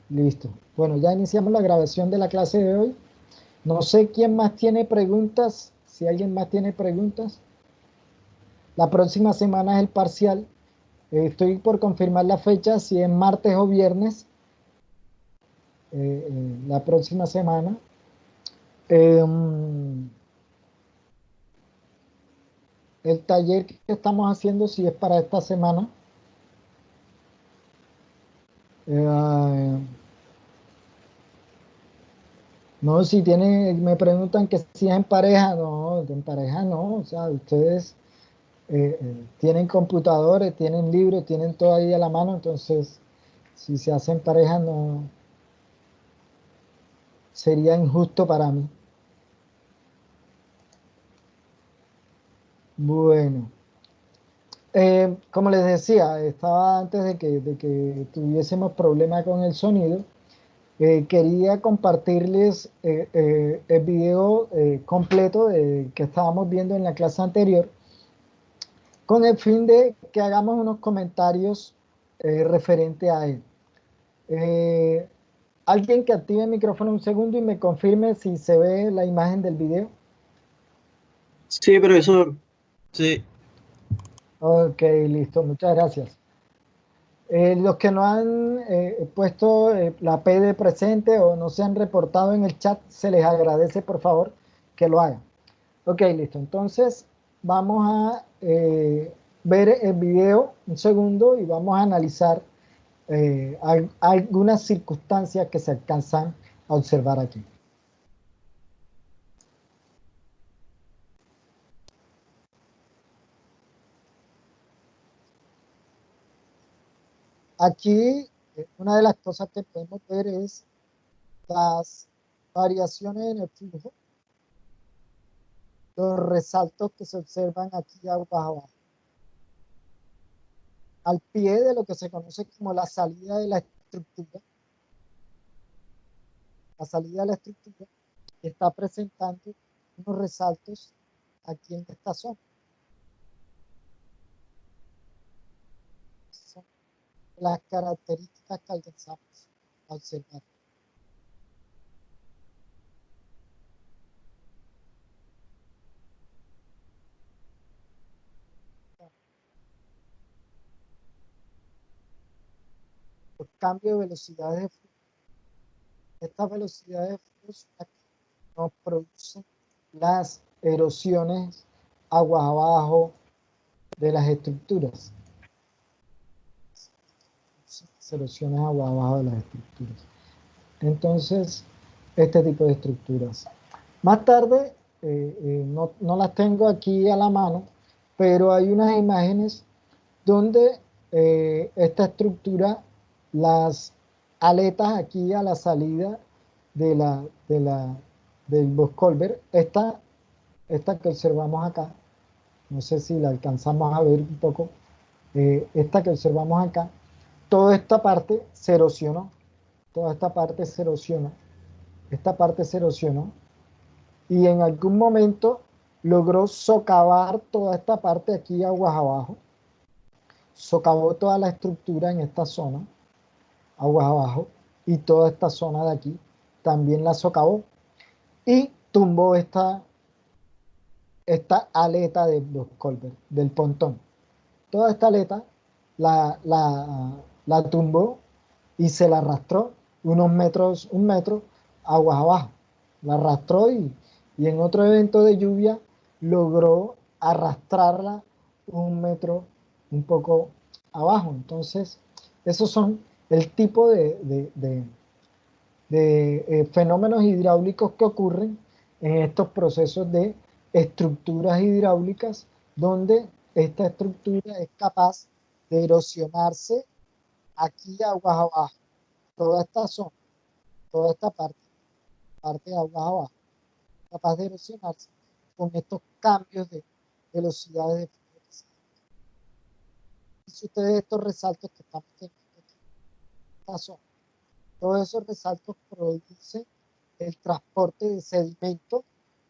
Listo. Bueno, ya iniciamos la grabación de la clase de hoy. No sé quién más tiene preguntas. Si alguien más tiene preguntas. La próxima semana es el parcial. Estoy por confirmar la fecha, si es martes o viernes, la próxima semana. El taller que estamos haciendo, si es para esta semana. Eh, no, si tiene, me preguntan que si es en pareja. No, en pareja no. O sea, ustedes tienen computadores, tienen libros, tienen todo ahí a la mano. Entonces, si se hacen pareja, no sería injusto para mí. Bueno. Como les decía, estaba antes de que tuviésemos problema con el sonido. Quería compartirles el video completo que estábamos viendo en la clase anterior, con el fin de que hagamos unos comentarios referente a él. Eh, Alguien que active el micrófono un segundo y me confirme si se ve la imagen del video. Sí, profesor. Sí. Ok, listo, muchas gracias. Los que no han puesto la P de presente o no se han reportado en el chat, se les agradece por favor que lo hagan. Ok, listo. Entonces vamos a ver el video un segundo y vamos a analizar algunas circunstancias que se alcanzan a observar aquí. Aquí una de las cosas que podemos ver es las variaciones en el flujo, los resaltos que se observan aquí abajo, al pie de lo que se conoce como la salida de la estructura. La salida de la estructura está presentando unos resaltos aquí en esta zona. Son las características que alcanzamos a observar. Los cambios de velocidades de flujo. Estas velocidades de flujo aquí nos producen las erosiones aguas abajo de las estructuras. Las erosiones aguas abajo de las estructuras. Entonces, este tipo de estructuras. Más tarde, no las tengo aquí a la mano, pero hay unas imágenes donde esta estructura, las aletas aquí a la salida de del Boscolver, esta que observamos acá, no sé si la alcanzamos a ver un poco, esta que observamos acá, toda esta parte se erosionó, toda esta parte se erosionó, esta parte se erosionó y en algún momento logró socavar toda esta parte aquí aguas abajo, socavó toda la estructura en esta zona, aguas abajo, y toda esta zona de aquí también la socavó y tumbó esta aleta de los Colbert, del pontón. Toda esta aleta la tumbó y se la arrastró unos metros, un metro, aguas abajo. La arrastró y en otro evento de lluvia logró arrastrarla un metro un poco abajo. Entonces, esos son el tipo de fenómenos hidráulicos que ocurren en estos procesos de estructuras hidráulicas, donde esta estructura es capaz de erosionarse aquí aguas abajo, toda esta zona, toda esta parte de aguas abajo, capaz de erosionarse con estos cambios de velocidades de flujo. Si ustedes estos resaltos que estamos teniendo aquí, esta zona, todos esos resaltos producen el transporte de sedimento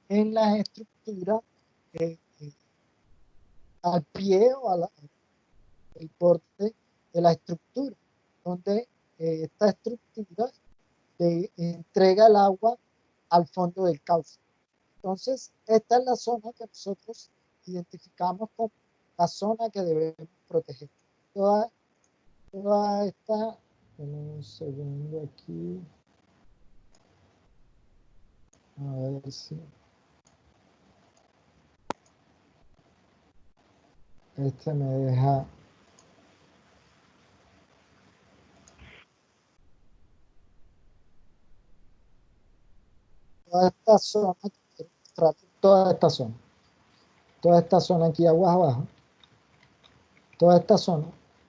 en la estructura al pie o al borde de la estructura, donde esta estructura le entrega el agua al fondo del cauce. Entonces, esta es la zona que nosotros identificamos como la zona que debemos proteger. Toda esta, un segundo aquí, a ver si este me deja. Toda esta zona, toda esta zona aquí aguas abajo, toda esta zona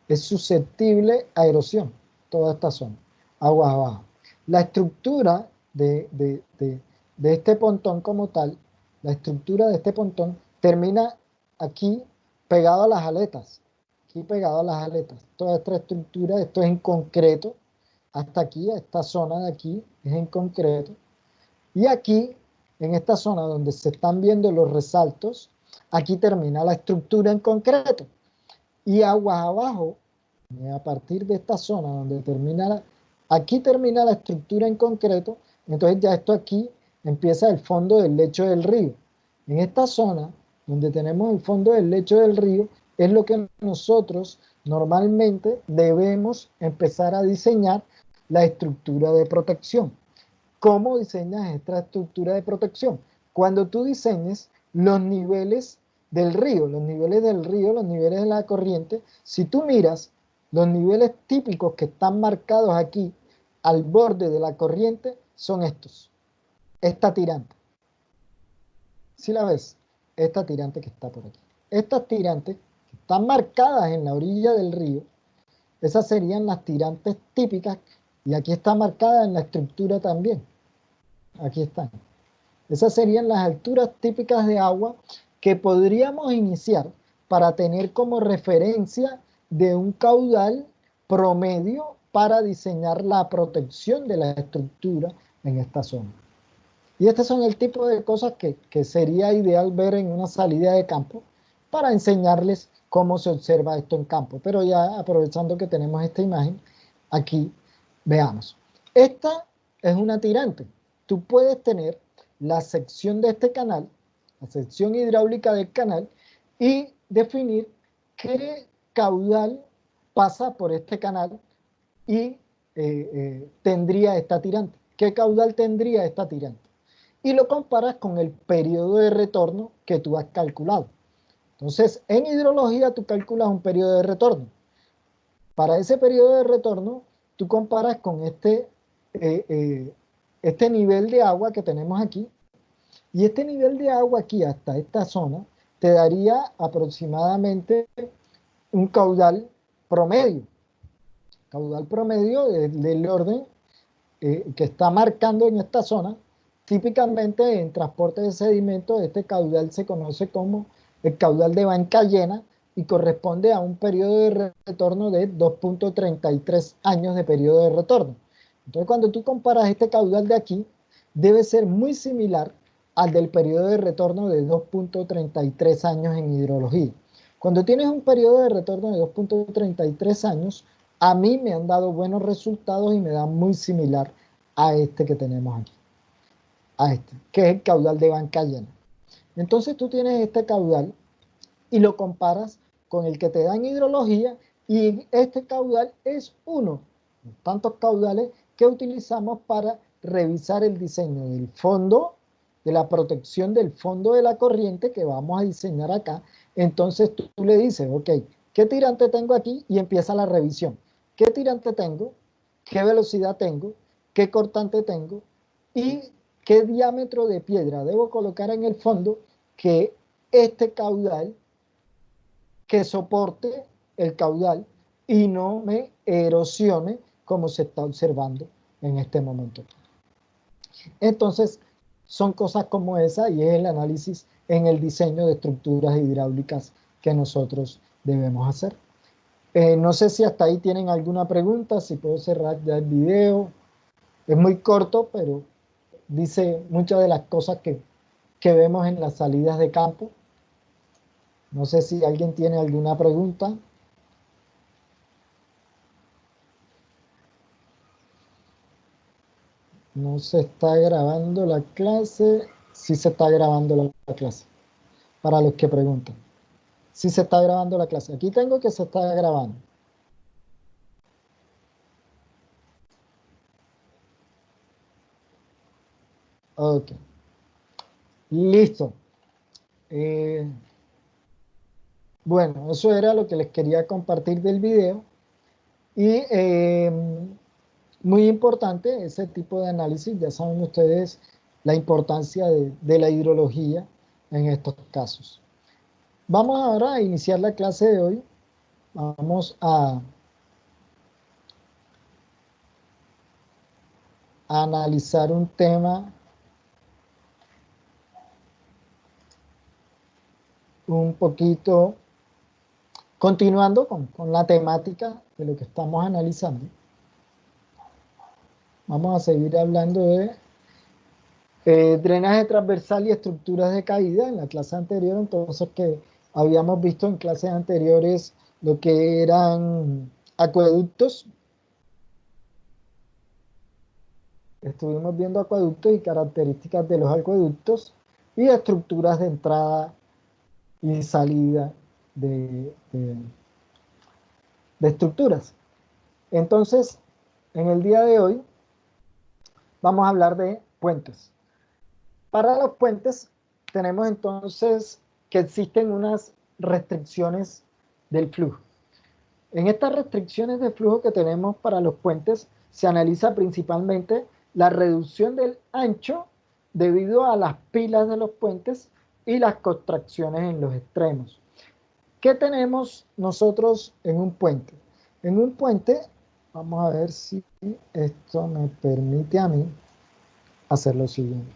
es susceptible a erosión, toda esta zona, aguas abajo. La estructura de este pontón como tal, la estructura de este pontón termina aquí pegado a las aletas, aquí pegado a las aletas. Toda esta estructura, esto es en concreto, hasta aquí, esta zona de aquí es en concreto. Y aquí, en esta zona donde se están viendo los resaltos, aquí termina la estructura en concreto. Y aguas abajo, a partir de esta zona donde termina, aquí termina la estructura en concreto, entonces ya esto aquí empieza el fondo del lecho del río. En esta zona donde tenemos el fondo del lecho del río, es lo que nosotros normalmente debemos empezar a diseñar la estructura de protección. ¿Cómo diseñas esta estructura de protección? Cuando tú diseñes los niveles del río, los niveles del río, los niveles de la corriente, si tú miras los niveles típicos que están marcados aquí al borde de la corriente, son estos. Esta tirante. ¿Sí la ves? Esta tirante que está por aquí. Estas tirantes que están marcadas en la orilla del río, esas serían las tirantes típicas y aquí está marcada en la estructura también. Aquí están. Esas serían las alturas típicas de agua que podríamos iniciar para tener como referencia de un caudal promedio para diseñar la protección de la estructura en esta zona. Y este son el tipo de cosas que sería ideal ver en una salida de campo para enseñarles cómo se observa esto en campo. Pero ya aprovechando que tenemos esta imagen, aquí veamos. Esta es una tirante. Tú puedes tener la sección de este canal, la sección hidráulica del canal, y definir qué caudal pasa por este canal y tendría esta tirante. ¿Qué caudal tendría esta tirante? Y lo comparas con el periodo de retorno que tú has calculado. Entonces, en hidrología tú calculas un periodo de retorno. Para ese periodo de retorno, tú comparas con este nivel de agua que tenemos aquí. Y este nivel de agua aquí hasta esta zona te daría aproximadamente un caudal promedio. Caudal promedio del orden que está marcando en esta zona. Típicamente en transporte de sedimentos este caudal se conoce como el caudal de banca llena y corresponde a un periodo de retorno de 2.33 años de periodo de retorno. Entonces cuando tú comparas este caudal de aquí, debe ser muy similar al del periodo de retorno de 2.33 años en hidrología. Cuando tienes un periodo de retorno de 2.33 años, a mí me han dado buenos resultados y me da muy similar a este que tenemos aquí, a este, que es el caudal de banca llena. Entonces tú tienes este caudal y lo comparas con el que te da en hidrología y este caudal es uno de tantos caudales que utilizamos para revisar el diseño del fondo, de la protección del fondo de la corriente que vamos a diseñar acá. Entonces tú le dices, ok, ¿qué tirante tengo aquí? Y empieza la revisión. ¿Qué tirante tengo? ¿Qué velocidad tengo? ¿Qué cortante tengo? ¿Y qué diámetro de piedra debo colocar en el fondo que este caudal, que soporte el caudal y no me erosione como se está observando en este momento? Entonces, son cosas como esa y es el análisis en el diseño de estructuras hidráulicas que nosotros debemos hacer. No sé si hasta ahí tienen alguna pregunta, si puedo cerrar ya el video. Es muy corto, pero dice muchas de las cosas que vemos en las salidas de campo. No sé si alguien tiene alguna pregunta. No se está grabando la clase. Sí se está grabando la clase. Para los que preguntan. Sí se está grabando la clase. Aquí tengo que se está grabando. Ok. Listo. Eh, bueno, eso era lo que les quería compartir del video. Y muy importante ese tipo de análisis. Ya saben ustedes la importancia de la hidrología en estos casos. Vamos ahora a iniciar la clase de hoy. Vamos a analizar un tema un poquito, continuando con la temática de lo que estamos analizando. Vamos a seguir hablando de drenaje transversal y estructuras de caída en la clase anterior, entonces que habíamos visto en clases anteriores lo que eran acueductos. Estuvimos viendo acueductos y características de los acueductos y estructuras de entrada y salida de estructuras. Entonces, en el día de hoy vamos a hablar de puentes. Para los puentes tenemos entonces que existen unas restricciones del flujo. En estas restricciones de flujo que tenemos para los puentes se analiza principalmente la reducción del ancho debido a las pilas de los puentes y las contracciones en los extremos. ¿Qué tenemos nosotros en un puente? En un puente, vamos a ver si esto me permite a mí hacer lo siguiente.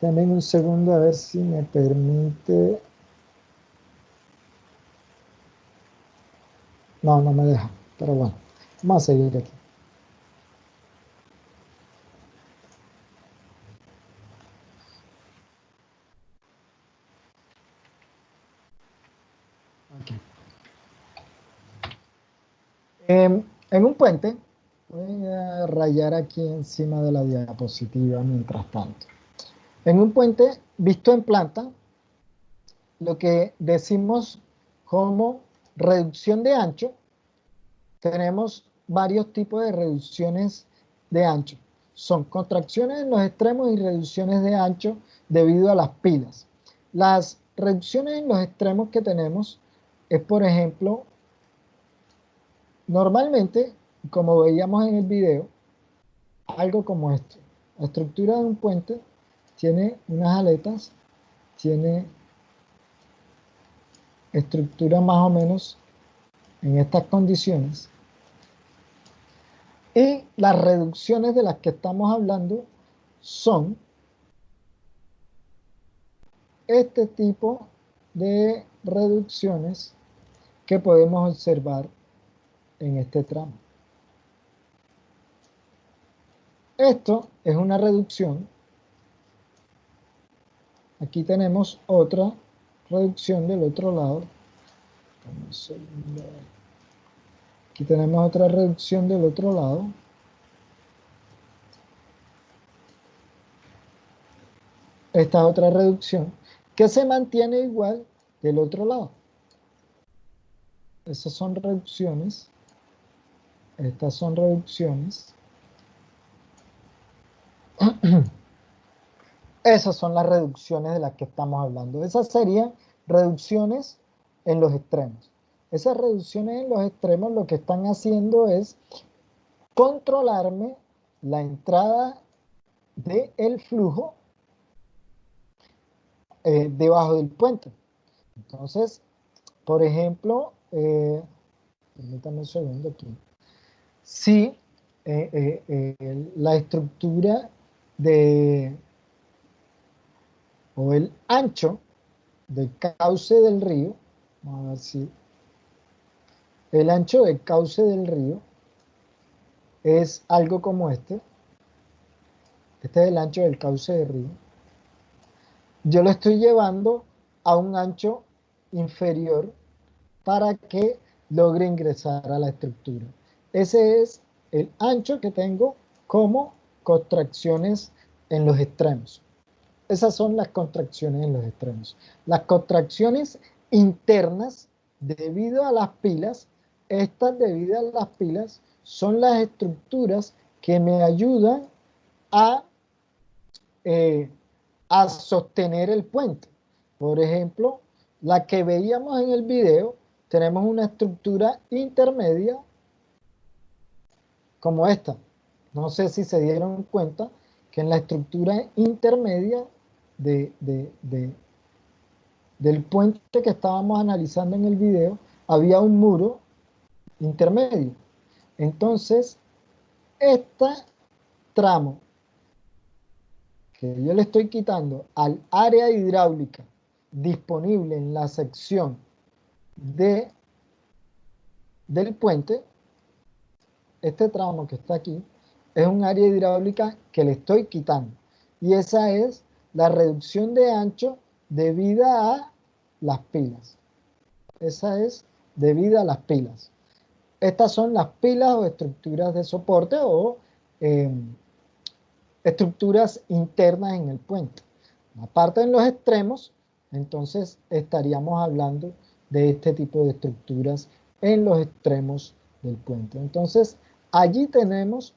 También un segundo a ver si me permite. No, no me deja, pero bueno, vamos a seguir aquí. Okay. En un puente, voy a rayar aquí encima de la diapositiva mientras tanto. En un puente visto en planta, lo que decimos como reducción de ancho, tenemos varios tipos de reducciones de ancho. Son contracciones en los extremos y reducciones de ancho debido a las pilas. Las reducciones en los extremos que tenemos es, por ejemplo, normalmente, como veíamos en el video, algo como esto. La estructura de un puente tiene unas aletas, tiene estructura más o menos en estas condiciones. Y las reducciones de las que estamos hablando son este tipo de reducciones que podemos observar en este tramo. Esto es una reducción. Aquí tenemos otra reducción del otro lado. Aquí tenemos otra reducción del otro lado. Esta es otra reducción que se mantiene igual del otro lado. Esas son reducciones. Estas son reducciones. Esas son las reducciones de las que estamos hablando. Esas serían reducciones en los extremos. Esas reducciones en los extremos lo que están haciendo es controlarme la entrada del flujo debajo del puente. Entonces, por ejemplo, permítanme un segundo aquí. Si la estructura o el ancho del cauce del río, vamos a ver si el ancho del cauce del río es algo como este. Este es el ancho del cauce del río. Yo lo estoy llevando a un ancho inferior para que logre ingresar a la estructura. Ese es el ancho que tengo como contracciones en los extremos. Esas son las contracciones en los extremos. Las contracciones internas, debido a las pilas, estas debido a las pilas, son las estructuras que me ayudan a, eh, a sostener el puente. Por ejemplo, la que veíamos en el video, tenemos una estructura intermedia como esta. No sé si se dieron cuenta que en la estructura intermedia del puente que estábamos analizando en el video, había un muro intermedio. Entonces, este tramo que yo le estoy quitando al área hidráulica disponible en la sección del puente, este tramo que está aquí, es un área hidráulica que le estoy quitando. Y esa es la reducción de ancho debida a las pilas. Esa es debida a las pilas. Estas son las pilas o estructuras de soporte o estructuras internas en el puente. Aparte en los extremos, entonces estaríamos hablando de este tipo de estructuras en los extremos del puente. Entonces, allí tenemos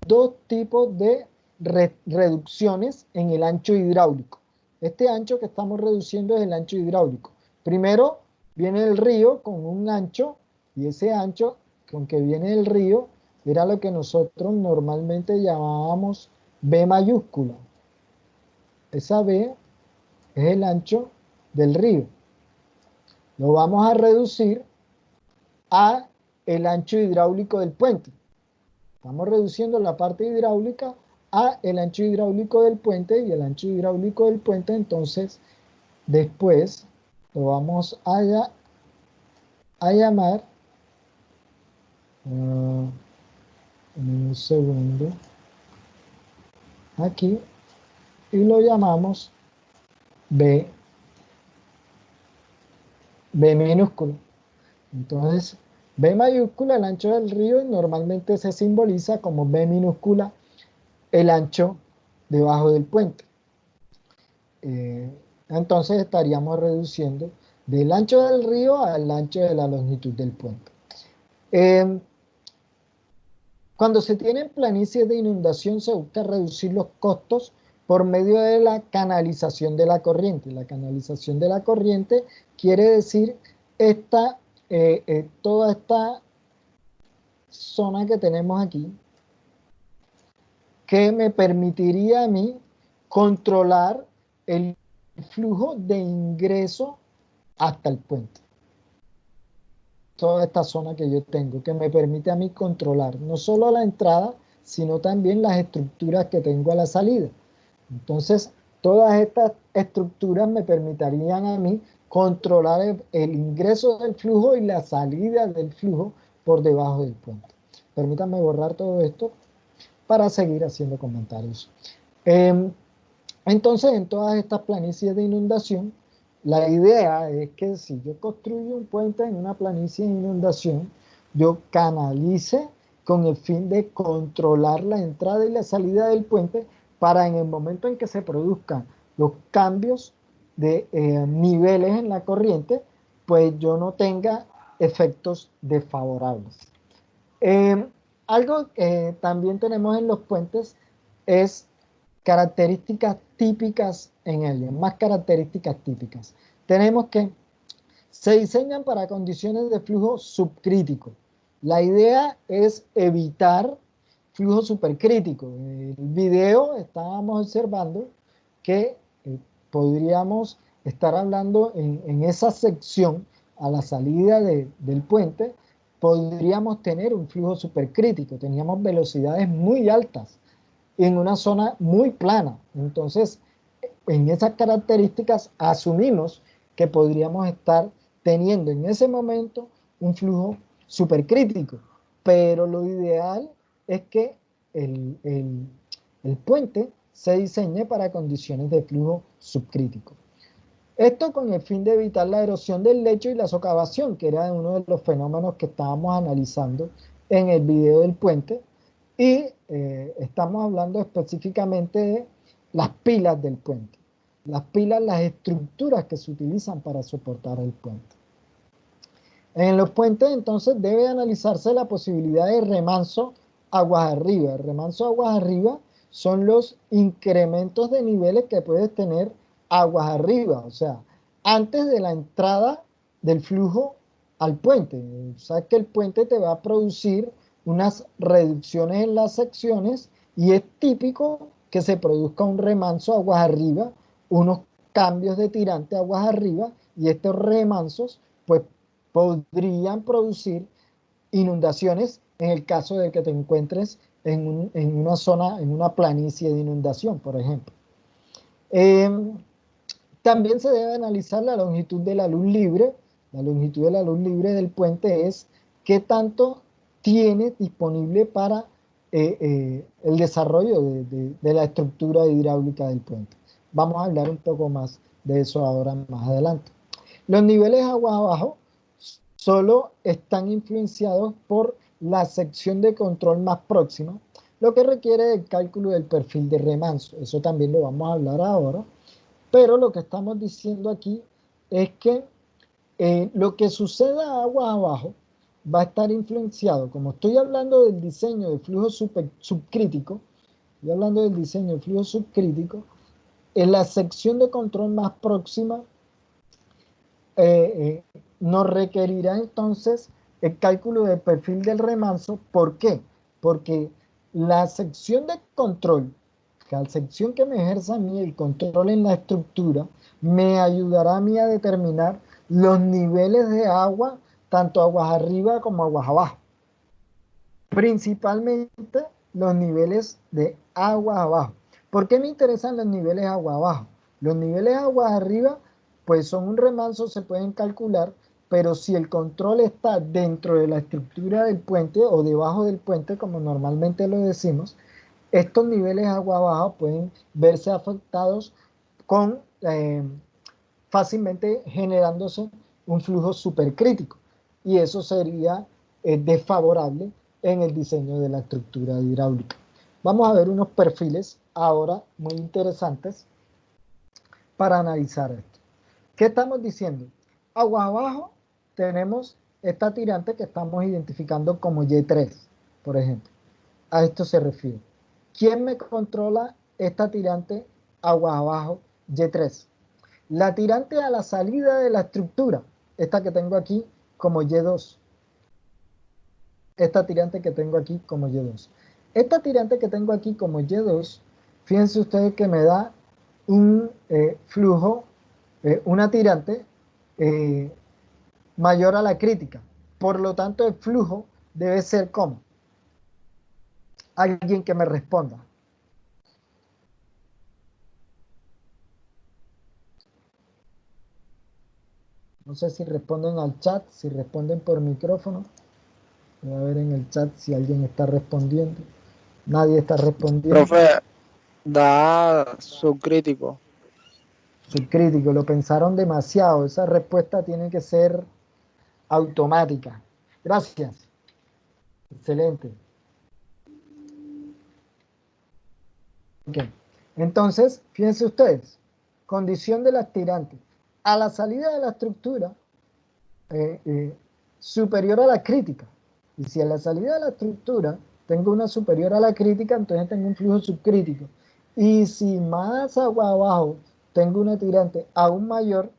dos tipos de reducciones en el ancho hidráulico. Este ancho que estamos reduciendo es el ancho hidráulico. Primero viene el río con un ancho, y ese ancho con que viene el río era lo que nosotros normalmente llamábamos B mayúscula. Esa B es el ancho del río. Lo vamos a reducir a el ancho hidráulico del puente. Estamos reduciendo la parte hidráulica a el ancho hidráulico del puente, y el ancho hidráulico del puente entonces después lo vamos a llamar en un segundo aquí, y lo llamamos B minúscula. Entonces, B mayúscula, el ancho del río, normalmente se simboliza como B minúscula, el ancho debajo del puente. Entonces estaríamos reduciendo del ancho del río al ancho de la longitud del puente. Cuando se tienen planicies de inundación, se busca reducir los costos por medio de la canalización de la corriente. La canalización de la corriente quiere decir toda esta zona que tenemos aquí, que me permitiría a mí controlar el flujo de ingreso hasta el puente. Toda esta zona que yo tengo, que me permite a mí controlar no solo la entrada, sino también las estructuras que tengo a la salida. Entonces, todas estas estructuras me permitirían a mí controlar el ingreso del flujo y la salida del flujo por debajo del puente. Permítanme borrar todo esto para seguir haciendo comentarios. Entonces, en todas estas planicies de inundación, la idea es que si yo construyo un puente en una planicie de inundación, yo canalice con el fin de controlar la entrada y la salida del puente, para en el momento en que se produzcan los cambios de niveles en la corriente, pues yo no tenga efectos desfavorables. Algo que también tenemos en los puentes es características típicas en ellos, más características típicas. Tenemos que se diseñan para condiciones de flujo subcrítico. La idea es evitar flujo supercrítico. En el video estábamos observando que podríamos estar hablando en esa sección a la salida del puente, podríamos tener un flujo supercrítico. Teníamos velocidades muy altas en una zona muy plana. Entonces, en esas características asumimos que podríamos estar teniendo en ese momento un flujo supercrítico, pero lo ideal es que el puente se diseñe para condiciones de flujo subcrítico. Esto con el fin de evitar la erosión del lecho y la socavación, que era uno de los fenómenos que estábamos analizando en el video del puente y estamos hablando específicamente de las pilas del puente. Las pilas, las estructuras que se utilizan para soportar el puente. En los puentes entonces debe analizarse la posibilidad de remanso aguas arriba. El remanso aguas arriba son los incrementos de niveles que puedes tener aguas arriba, o sea, antes de la entrada del flujo al puente. O sea que el puente te va a producir unas reducciones en las secciones y es típico que se produzca un remanso aguas arriba, unos cambios de tirante aguas arriba y estos remansos pues podrían producir inundaciones en el caso de que te encuentres en una zona, en una planicie de inundación, por ejemplo. También se debe analizar la longitud de la luz libre. La longitud de la luz libre del puente es qué tanto tiene disponible para el desarrollo de la estructura hidráulica del puente. Vamos a hablar un poco más de eso ahora más adelante. Los niveles aguas abajo solo están influenciados por la sección de control más próxima, lo que requiere el cálculo del perfil de remanso. Eso también lo vamos a hablar ahora. Pero lo que estamos diciendo aquí es que lo que suceda aguas abajo va a estar influenciado, como estoy hablando del diseño de flujo subcrítico, estoy hablando del diseño de flujo subcrítico, en la sección de control más próxima nos requerirá entonces el cálculo del perfil del remanso. ¿Por qué? Porque la sección de control, la sección que me ejerza a mí el control en la estructura, me ayudará a mí a determinar los niveles de agua, tanto aguas arriba como aguas abajo. Principalmente los niveles de agua abajo. ¿Por qué me interesan los niveles de agua abajo? Los niveles de agua arriba, pues son un remanso, se pueden calcular, pero si el control está dentro de la estructura del puente o debajo del puente, como normalmente lo decimos, estos niveles de agua abajo pueden verse afectados con fácilmente generándose un flujo supercrítico y eso sería desfavorable en el diseño de la estructura hidráulica. Vamos a ver unos perfiles ahora muy interesantes para analizar esto. ¿Qué estamos diciendo? Agua abajo tenemos esta tirante que estamos identificando como Y3, por ejemplo. A esto se refiere. ¿Quién me controla esta tirante agua abajo Y3? La tirante a la salida de la estructura, esta que tengo aquí como Y2. Esta tirante que tengo aquí como Y2. Esta tirante que tengo aquí como Y2, fíjense ustedes que me da un flujo, una tirante mayor a la crítica. Por lo tanto, el flujo debe ser como alguien que me responda. No sé si responden al chat, si responden por micrófono. Voy a ver en el chat si alguien está respondiendo. Nadie está respondiendo. Profe, da subcrítico. Subcrítico, lo pensaron demasiado. Esa respuesta tiene que ser automática. Gracias. Excelente. Ok. Entonces, fíjense ustedes. Condición del aspirante. A la salida de la estructura, superior a la crítica. Y si a la salida de la estructura tengo una superior a la crítica, entonces tengo un flujo subcrítico. Y si más agua abajo tengo una tirante aún mayor,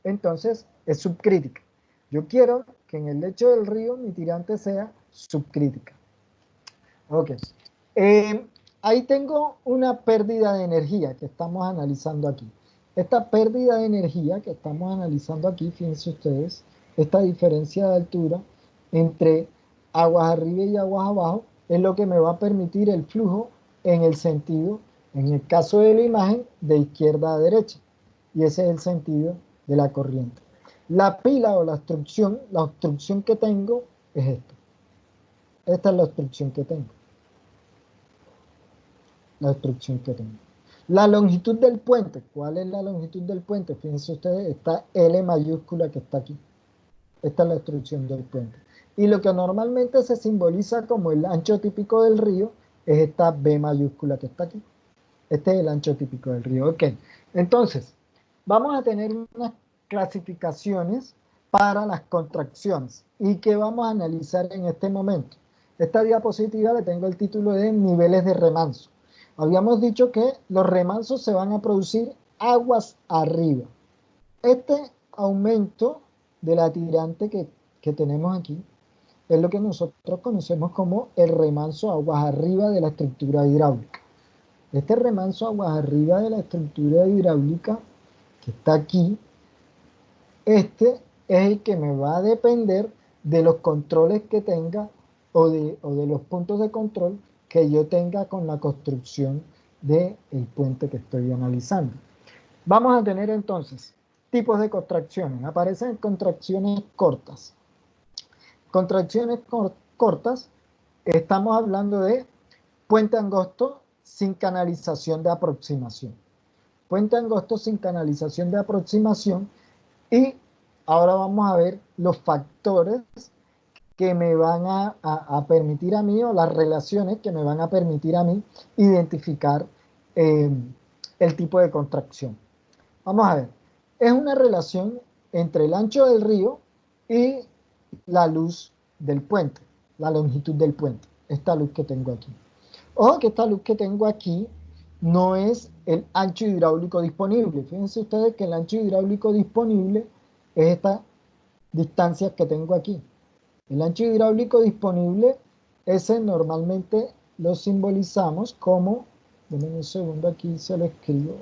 entonces es subcrítica. Yo quiero que en el lecho del río mi tirante sea subcrítica. Ok. Ahí tengo una pérdida de energía que estamos analizando aquí. Esta pérdida de energía que estamos analizando aquí, fíjense ustedes, esta diferencia de altura entre aguas arriba y aguas abajo es lo que me va a permitir el flujo en el sentido, en el caso de la imagen, de izquierda a derecha. Y ese es el sentido de la corriente. La pila o la obstrucción que tengo es esta. Esta es la obstrucción que tengo. La obstrucción que tengo. La longitud del puente. ¿Cuál es la longitud del puente? Fíjense ustedes, esta L mayúscula que está aquí. Esta es la obstrucción del puente. Y lo que normalmente se simboliza como el ancho típico del río es esta B mayúscula que está aquí. Este es el ancho típico del río. Ok, entonces vamos a tener unas clasificaciones para las contracciones y que vamos a analizar en este momento. Esta diapositiva le tengo el título de niveles de remanso. Habíamos dicho que los remansos se van a producir aguas arriba. Este aumento de la tirante que tenemos aquí es lo que nosotros conocemos como el remanso aguas arriba de la estructura hidráulica. Este remanso aguas arriba de la estructura hidráulica que está aquí, este es el que me va a depender de los controles que tenga o de los puntos de control que yo tenga con la construcción del puente que estoy analizando. Vamos a tener entonces tipos de contracciones. Aparecen contracciones cortas. Contracciones cortas, estamos hablando de puente angosto sin canalización de aproximación. Puente angosto sin canalización de aproximación. Y ahora vamos a ver los factores que me van a permitir a mí, o las relaciones que me van a permitir a mí identificar el tipo de contracción. Vamos a ver, es una relación entre el ancho del río y la luz del puente, la longitud del puente, esta luz que tengo aquí. Ojo que esta luz que tengo aquí no es el ancho hidráulico disponible. Fíjense ustedes que el ancho hidráulico disponible es esta distancia que tengo aquí. El ancho hidráulico disponible, ese normalmente lo simbolizamos como, denme un segundo aquí se lo escribo.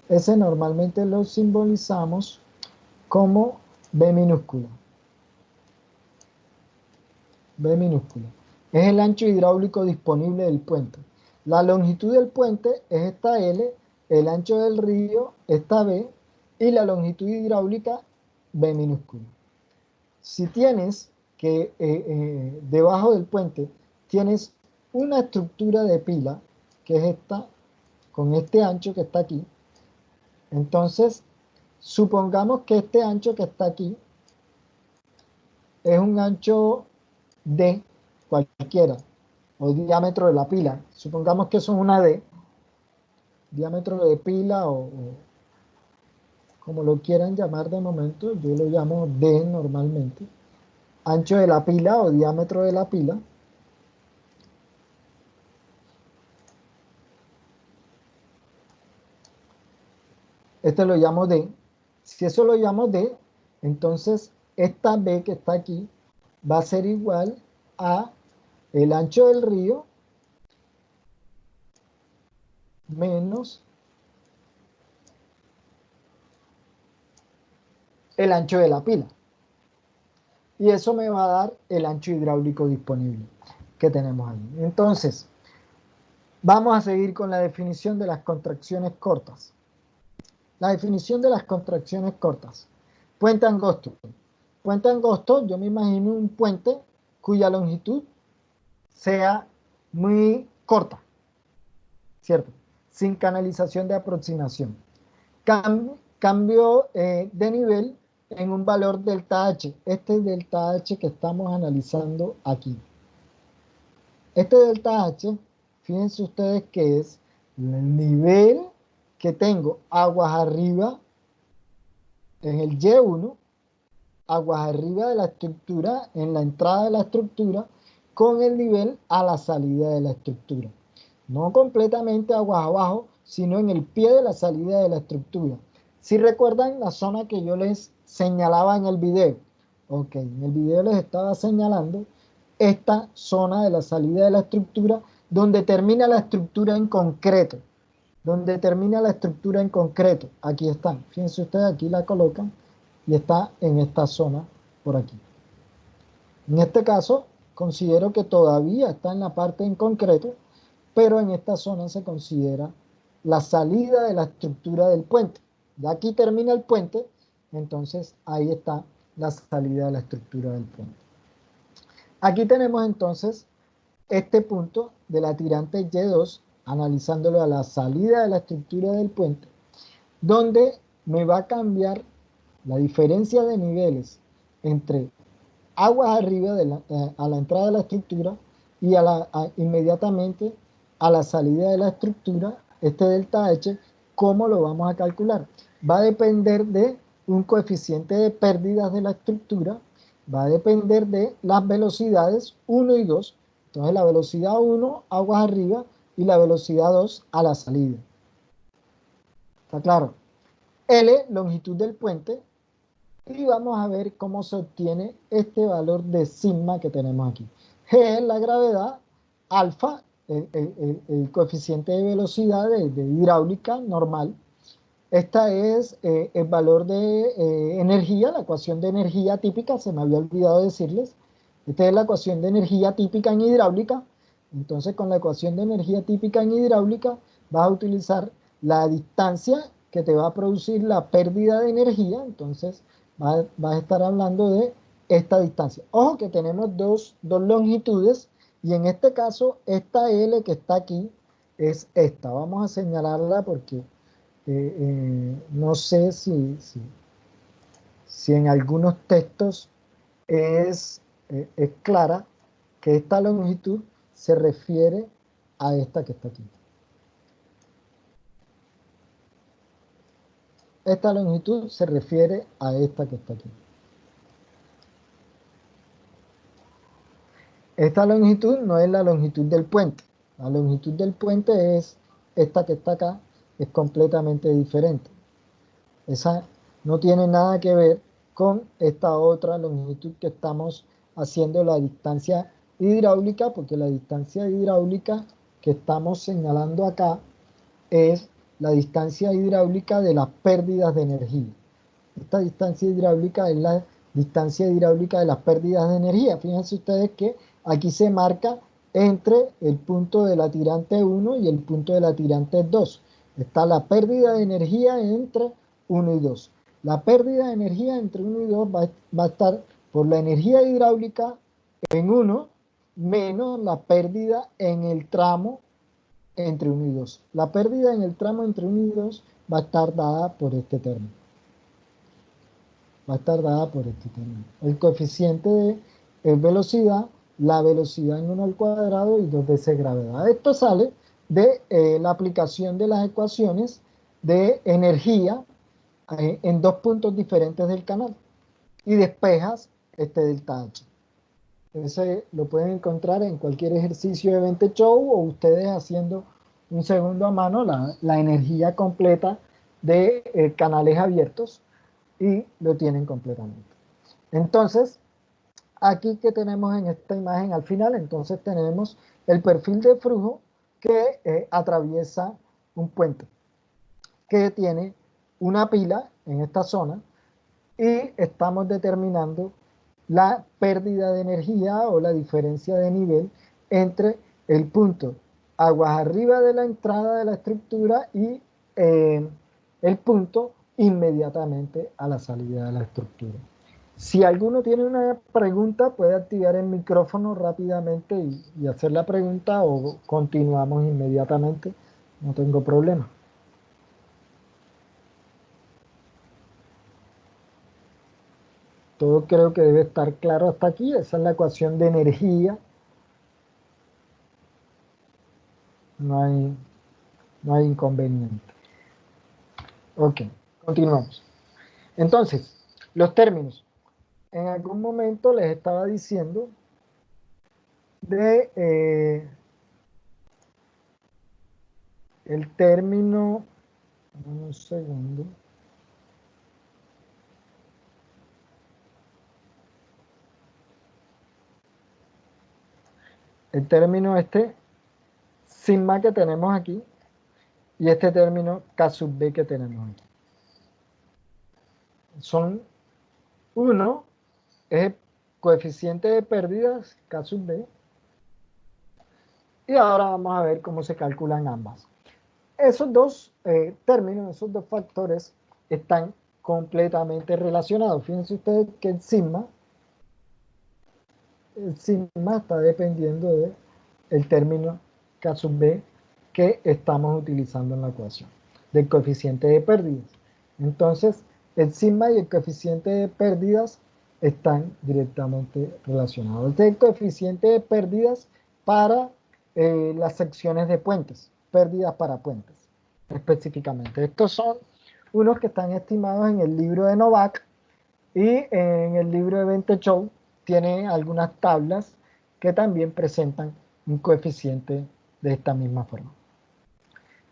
Ese normalmente lo simbolizamos como B minúscula. B minúscula. Es el ancho hidráulico disponible del puente. La longitud del puente es esta L, el ancho del río, esta B, y la longitud hidráulica, B minúscula. Si tienes que debajo del puente tienes una estructura de pila, que es esta, con este ancho que está aquí, entonces supongamos que este ancho que está aquí es un ancho D cualquiera, o diámetro de la pila. Supongamos que eso es una D, diámetro de pila o como lo quieran llamar de momento, yo lo llamo D normalmente. Ancho de la pila o diámetro de la pila. Este lo llamo D. Si eso lo llamo D, entonces esta B que está aquí va a ser igual a el ancho del río menos el ancho de la pila. Y eso me va a dar el ancho hidráulico disponible que tenemos ahí. Entonces, vamos a seguir con la definición de las contracciones cortas. La definición de las contracciones cortas. Puente angosto. Puente angosto, yo me imagino un puente cuya longitud sea muy corta, ¿cierto? Sin canalización de aproximación. Cambio de nivel en un valor delta H. Este es delta H que estamos analizando aquí. Este delta H, fíjense ustedes que es el nivel que tengo aguas arriba en el Y1, aguas arriba de la estructura, en la entrada de la estructura, con el nivel a la salida de la estructura. No completamente aguas abajo, sino en el pie de la salida de la estructura. Si recuerdan la zona que yo les señalaba en el video, ok, en el video les estaba señalando esta zona de la salida de la estructura, donde termina la estructura en concreto, donde termina la estructura en concreto, aquí están, fíjense ustedes, aquí la colocan, y está en esta zona por aquí. En este caso, considero que todavía está en la parte en concreto, pero en esta zona se considera la salida de la estructura del puente. Ya aquí termina el puente, entonces ahí está la salida de la estructura del puente. Aquí tenemos entonces este punto de la tirante Y2, analizándolo a la salida de la estructura del puente, donde me va a cambiar la diferencia de niveles entre aguas arriba a la entrada de la estructura y inmediatamente a la salida de la estructura, este delta H, ¿cómo lo vamos a calcular? Va a depender de un coeficiente de pérdidas de la estructura, va a depender de las velocidades 1 y 2. Entonces la velocidad 1, aguas arriba, y la velocidad 2 a la salida. ¿Está claro? L, longitud del puente, y vamos a ver cómo se obtiene este valor de sigma que tenemos aquí. G es la gravedad, alfa, el coeficiente de velocidad de hidráulica normal. Esta es el valor de energía, la ecuación de energía típica, se me había olvidado decirles. Esta es la ecuación de energía típica en hidráulica. Entonces, con la ecuación de energía típica en hidráulica, vas a utilizar la distancia que te va a producir la pérdida de energía. Entonces, vas a estar hablando de esta distancia. Ojo que tenemos dos longitudes, y en este caso, esta L que está aquí es esta. Vamos a señalarla porque no sé si en algunos textos es clara que esta longitud se refiere a esta que está aquí. Esta longitud se refiere a esta que está aquí. Esta longitud no es la longitud del puente. La longitud del puente es esta que está acá, es completamente diferente. Esa no tiene nada que ver con esta otra longitud que estamos haciendo, la distancia hidráulica, porque la distancia hidráulica que estamos señalando acá es la distancia hidráulica de las pérdidas de energía. Esta distancia hidráulica es la distancia hidráulica de las pérdidas de energía. Fíjense ustedes que aquí se marca entre el punto de la tirante 1 y el punto de la tirante 2. Está la pérdida de energía entre 1 y 2. La pérdida de energía entre 1 y 2 va a estar por la energía hidráulica en 1 menos la pérdida en el tramo entre 1 y 2. La pérdida en el tramo entre 1 y 2 va a estar dada por este término. Va a estar dada por este término. El coeficiente de velocidad, la velocidad en 1 al cuadrado y 2 veces gravedad. Esto sale de la aplicación de las ecuaciones de energía en dos puntos diferentes del canal y despejas este delta H. Ese lo pueden encontrar en cualquier ejercicio de Event Show o ustedes haciendo un segundo a mano la energía completa de canales abiertos y lo tienen completamente. Entonces, aquí que tenemos en esta imagen al final, entonces tenemos el perfil de flujo que atraviesa un puente, que tiene una pila en esta zona y estamos determinando la pérdida de energía o la diferencia de nivel entre el punto aguas arriba de la entrada de la estructura y el punto inmediatamente a la salida de la estructura. Si alguno tiene una pregunta, puede activar el micrófono rápidamente y hacer la pregunta, o continuamos inmediatamente, no tengo problema. Todo creo que debe estar claro hasta aquí. Esa es la ecuación de energía. No hay inconveniente. Ok, continuamos. Entonces, los términos. En algún momento les estaba diciendo de el término, un segundo. El término sigma que tenemos aquí y este término K sub B que tenemos aquí. Son uno es el coeficiente de pérdidas K sub B. Y ahora vamos a ver cómo se calculan ambas. Esos dos términos, esos dos factores están completamente relacionados. Fíjense ustedes que el sigma está dependiendo del término K sub B que estamos utilizando en la ecuación, del coeficiente de pérdidas. Entonces, el sigma y el coeficiente de pérdidas están directamente relacionados. Este es el coeficiente de pérdidas para las secciones de puentes, pérdidas para puentes específicamente. Estos son unos que están estimados en el libro de Novak, y en el libro de Bente Show tiene algunas tablas que también presentan un coeficiente de esta misma forma.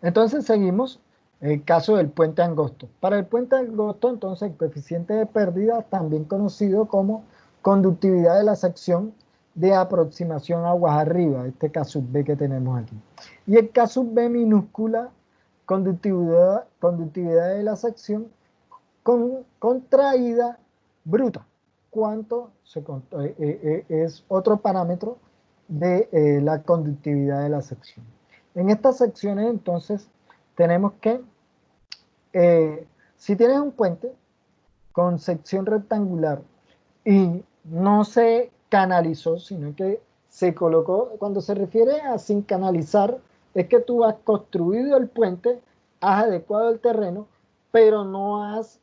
Entonces seguimos el caso del puente angosto. Para el puente angosto, entonces, el coeficiente de pérdida, también conocido como conductividad de la sección de aproximación aguas arriba, este K sub B que tenemos aquí. Y el K sub B minúscula, conductividad de la sección contraída bruta. ¿Cuánto es otro parámetro de la conductividad de la sección? En estas secciones, entonces, tenemos que, si tienes un puente con sección rectangular y no se canalizó, sino que se colocó, cuando se refiere a sin canalizar, es que tú has construido el puente, has adecuado el terreno, pero no has,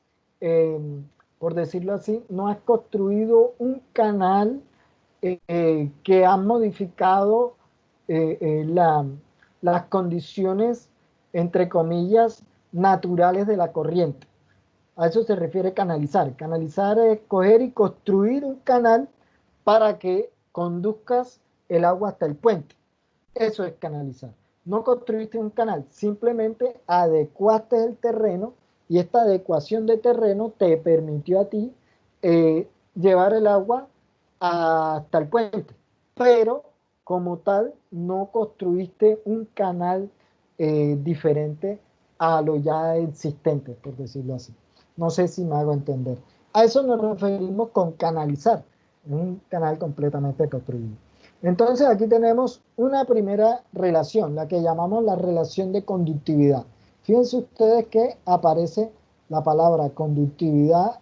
por decirlo así, no has construido un canal que han modificado las condiciones, entre comillas, naturales de la corriente. A eso se refiere canalizar. Canalizar es coger y construir un canal para que conduzcas el agua hasta el puente. Eso es canalizar. No construiste un canal, simplemente adecuaste el terreno, y esta adecuación de terreno te permitió a ti llevar el agua hasta el puente, pero como tal no construiste un canal diferente a lo ya existente, por decirlo así. No sé si me hago entender. A eso nos referimos con canalizar, un canal completamente construido. Entonces aquí tenemos una primera relación, la que llamamos la relación de conductividad. Fíjense ustedes que aparece la palabra conductividad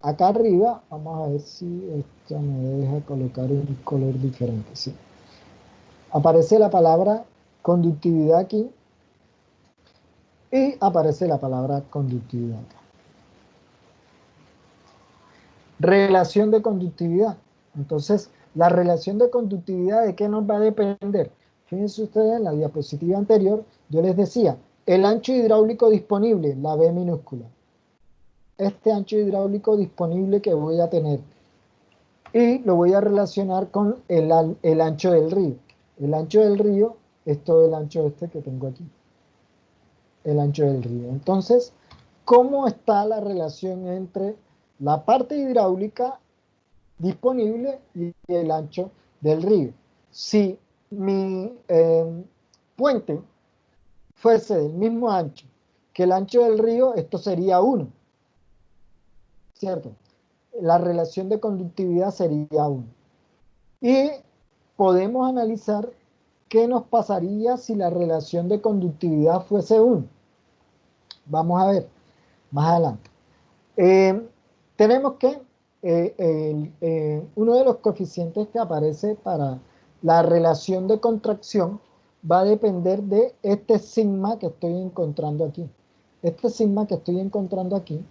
acá arriba. Vamos a ver si esto me deja colocar un color diferente. Sí. Aparece la palabra conductividad aquí y aparece la palabra conductividad acá. Relación de conductividad. Entonces, la relación de conductividad, ¿de qué nos va a depender? Fíjense ustedes, en la diapositiva anterior, yo les decía, el ancho hidráulico disponible, la B minúscula. Este ancho hidráulico disponible que voy a tener. Y lo voy a relacionar con el ancho del río. El ancho del río es todo el ancho este que tengo aquí. El ancho del río. Entonces, ¿cómo está la relación entre la parte hidráulica disponible y el ancho del río? Si mi puente fuese del mismo ancho que el ancho del río, esto sería 1, ¿cierto? La relación de conductividad sería 1. Y podemos analizar qué nos pasaría si la relación de conductividad fuese 1. Vamos a ver más adelante. Tenemos que uno de los coeficientes que aparece para la relación de contracción va a depender de este sigma que estoy encontrando aquí. Este sigma que estoy encontrando aquí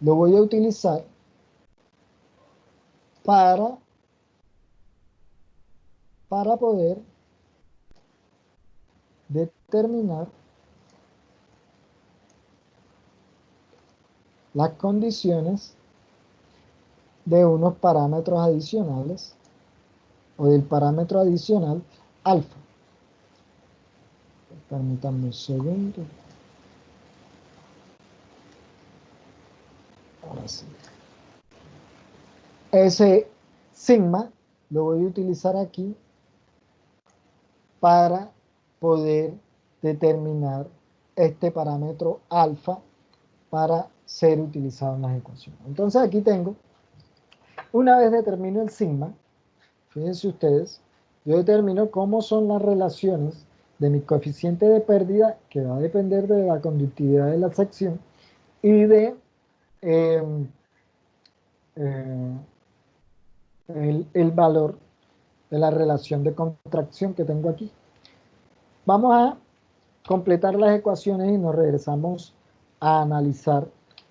lo voy a utilizar para poder determinar las condiciones de unos parámetros adicionales, o del parámetro adicional alfa. Permítanme un segundo. Ahora sí. Ese sigma lo voy a utilizar aquí para poder determinar este parámetro alfa para ser utilizado en las ecuaciones. Entonces aquí tengo, una vez determino el sigma, fíjense ustedes, yo determino cómo son las relaciones de mi coeficiente de pérdida, que va a depender de la conductividad de la sección, y de el valor de la relación de contracción que tengo aquí. Vamos a completar las ecuaciones y nos regresamos a analizar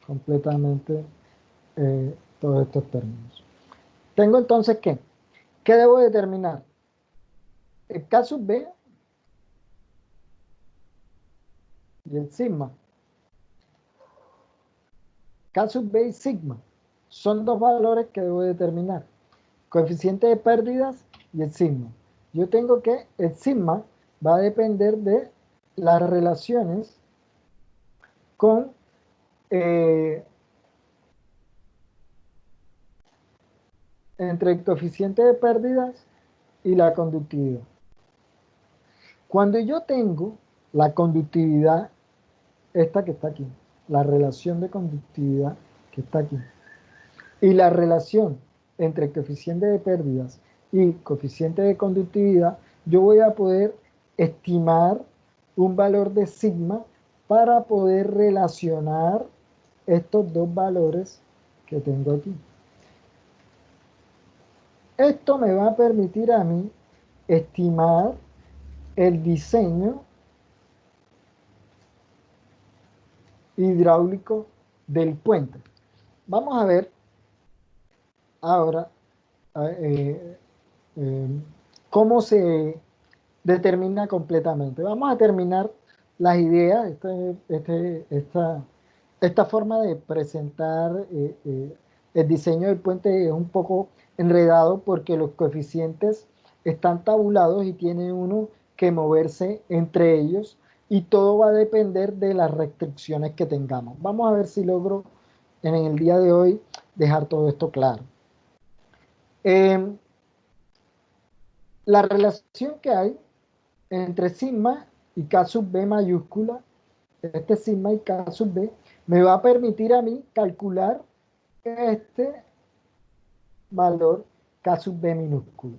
completamente todos estos términos. Tengo entonces ¿qué? ¿Qué debo determinar? El K sub B y el sigma. K sub B y sigma son dos valores que debo determinar. Coeficiente de pérdidas y el sigma. Yo tengo que el sigma va a depender de las relaciones con entre el coeficiente de pérdidas y la conductividad. Cuando yo tengo la conductividad, esta que está aquí, la relación de conductividad que está aquí, y la relación entre el coeficiente de pérdidas y coeficiente de conductividad, yo voy a poder estimar un valor de sigma para poder relacionar estos dos valores que tengo aquí. Esto me va a permitir a mí estimar el diseño hidráulico del puente. Vamos a ver ahora eh, cómo se determina completamente. Vamos a terminar las ideas, esta forma de presentar el diseño del puente es un poco enredado porque los coeficientes están tabulados y tiene uno que moverse entre ellos y todo va a depender de las restricciones que tengamos. Vamos a ver si logro en el día de hoy dejar todo esto claro. La relación que hay entre sigma y K sub B mayúscula, este sigma y K sub B, me va a permitir a mí calcular este valor K sub B minúsculo.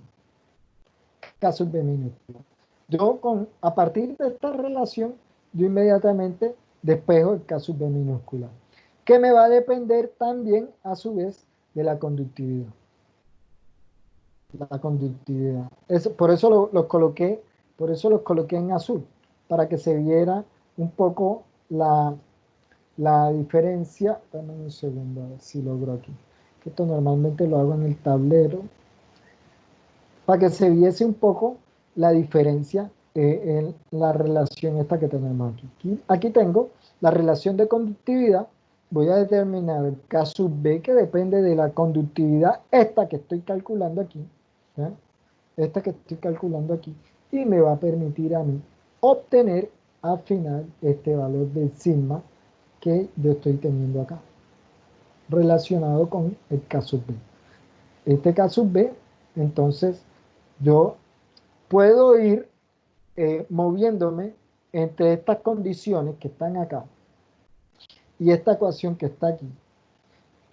K sub B minúsculo. A partir de esta relación, yo inmediatamente despejo el K sub B minúscula, que me va a depender también, a su vez, de la conductividad. La conductividad. Por eso los coloqué en azul, para que se viera un poco la diferencia. Dame un segundo a ver si logro aquí. Esto normalmente lo hago en el tablero. Para que se viese un poco la diferencia en la relación esta que tenemos aquí. Aquí tengo la relación de conductividad. Voy a determinar el K sub B que depende de la conductividad esta que estoy calculando aquí. ¿Ya? Esta que estoy calculando aquí, y me va a permitir a mí obtener al final este valor del sigma que yo estoy teniendo acá, relacionado con el K sub B. Este K sub B, entonces, yo puedo ir moviéndome entre estas condiciones que están acá y esta ecuación que está aquí,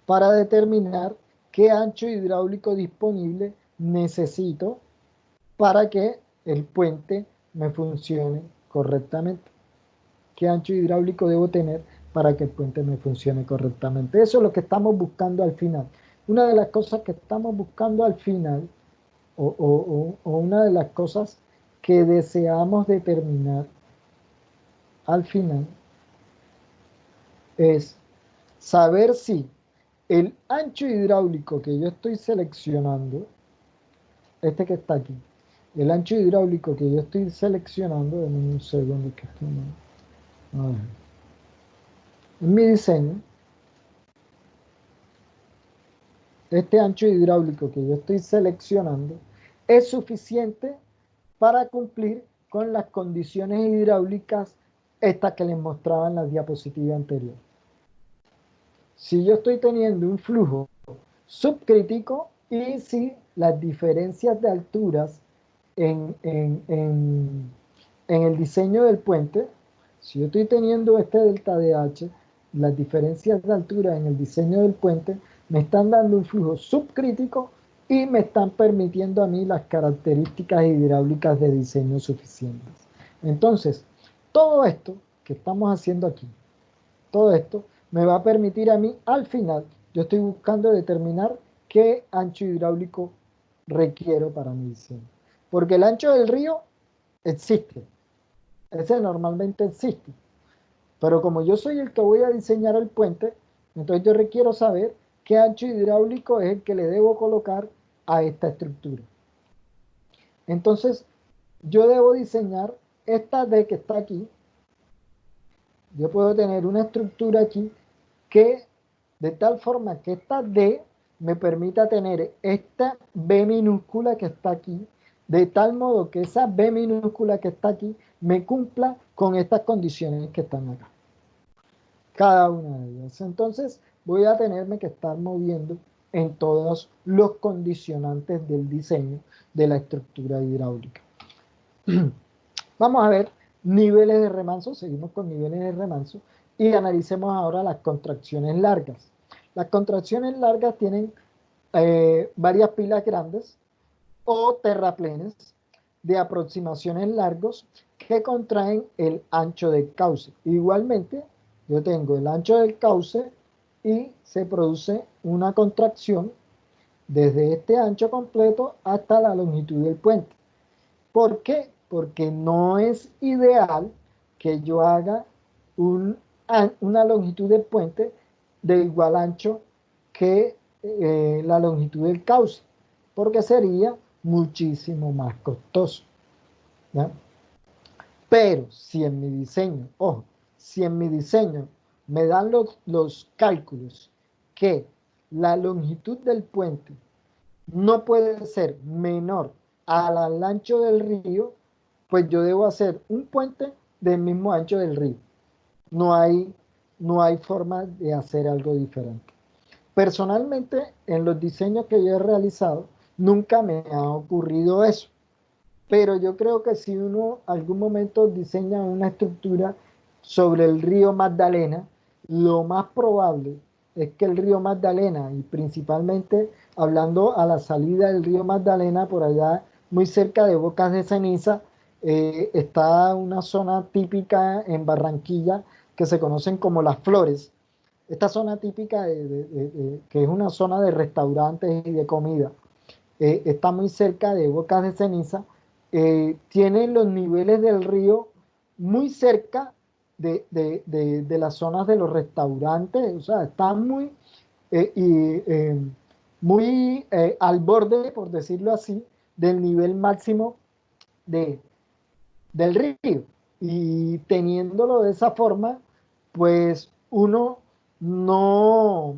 para determinar qué ancho hidráulico disponible necesito para que el puente me funcione correctamente. ¿Qué ancho hidráulico debo tener para que el puente me funcione correctamente? Eso es lo que estamos buscando al final. Una de las cosas que estamos buscando al final, o una de las cosas que deseamos determinar al final, es saber si el ancho hidráulico que yo estoy seleccionando, este que está aquí, el ancho hidráulico que yo estoy seleccionando, en un segundo que esto no, a ver. En mi diseño, este ancho hidráulico que yo estoy seleccionando es suficiente para cumplir con las condiciones hidráulicas estas que les mostraba en la diapositiva anterior. Si yo estoy teniendo un flujo subcrítico y si las diferencias de alturas en el diseño del puente, si yo estoy teniendo este delta de H, las diferencias de altura en el diseño del puente me están dando un flujo subcrítico y me están permitiendo a mí las características hidráulicas de diseño suficientes. Entonces, todo esto que estamos haciendo aquí, todo esto me va a permitir a mí, al final, yo estoy buscando determinar qué ancho hidráulico requiero para mi diseño. Porque el ancho del río existe, ese normalmente existe. Pero como yo soy el que voy a diseñar el puente, entonces yo requiero saber qué ancho hidráulico es el que le debo colocar a esta estructura. Entonces, yo debo diseñar esta D que está aquí. Yo puedo tener una estructura aquí que de tal forma que esta D me permita tener esta B minúscula que está aquí, de tal modo que esa B minúscula que está aquí me cumpla con estas condiciones que están acá. Cada una de ellas. Entonces voy a tenerme que estar moviendo en todos los condicionantes del diseño de la estructura hidráulica. Vamos a ver niveles de remanso, seguimos con niveles de remanso y analicemos ahora las contracciones largas. Las contracciones largas tienen varias pilas grandes o terraplenes de aproximaciones largos que contraen el ancho del cauce. Igualmente, yo tengo el ancho del cauce y se produce una contracción desde este ancho completo hasta la longitud del puente. ¿Por qué? Porque no es ideal que yo haga una longitud del puente de igual ancho que la longitud del cauce, porque sería muchísimo más costoso, ¿ya? Pero si en mi diseño, ojo, si en mi diseño me dan los cálculos que la longitud del puente no puede ser menor al ancho del río, pues yo debo hacer un puente del mismo ancho del río. No hay, no hay forma de hacer algo diferente. Personalmente, en los diseños que yo he realizado, nunca me ha ocurrido eso. Pero yo creo que si uno algún momento diseña una estructura sobre el río Magdalena, lo más probable es que el río Magdalena, y principalmente hablando a la salida del río Magdalena, por allá muy cerca de Bocas de Ceniza, está una zona típica en Barranquilla que se conocen como Las Flores. Esta zona típica, que es una zona de restaurantes y de comida, está muy cerca de Bocas de Ceniza, tiene los niveles del río muy cerca de las zonas de los restaurantes, o sea, está muy al borde, por decirlo así, del nivel máximo de, del río. Y teniéndolo de esa forma, pues uno no,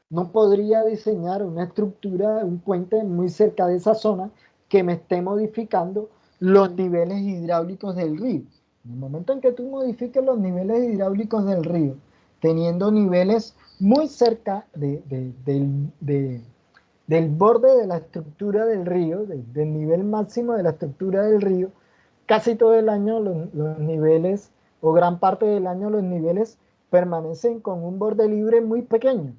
no podría diseñar una estructura, un puente muy cerca de esa zona que me esté modificando los niveles hidráulicos del río. En el momento en que tú modifiques los niveles hidráulicos del río, teniendo niveles muy cerca del borde de la estructura del río, del nivel máximo de la estructura del río, casi todo el año los niveles, o gran parte del año los niveles permanecen con un borde libre muy pequeño,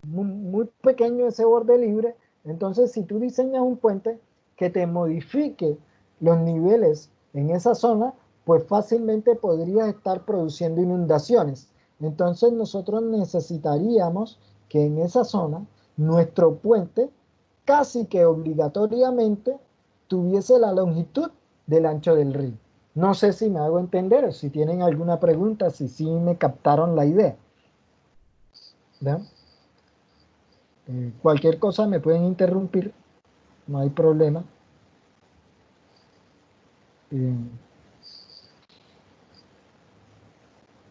muy pequeño ese borde libre. Entonces, si tú diseñas un puente que te modifique los niveles en esa zona, pues fácilmente podrías estar produciendo inundaciones. Entonces, nosotros necesitaríamos que en esa zona nuestro puente casi que obligatoriamente tuviese la longitud del ancho del río. No sé si me hago entender o si tienen alguna pregunta, si sí me captaron la idea. ¿Verdad? Cualquier cosa me pueden interrumpir, no hay problema. Eh,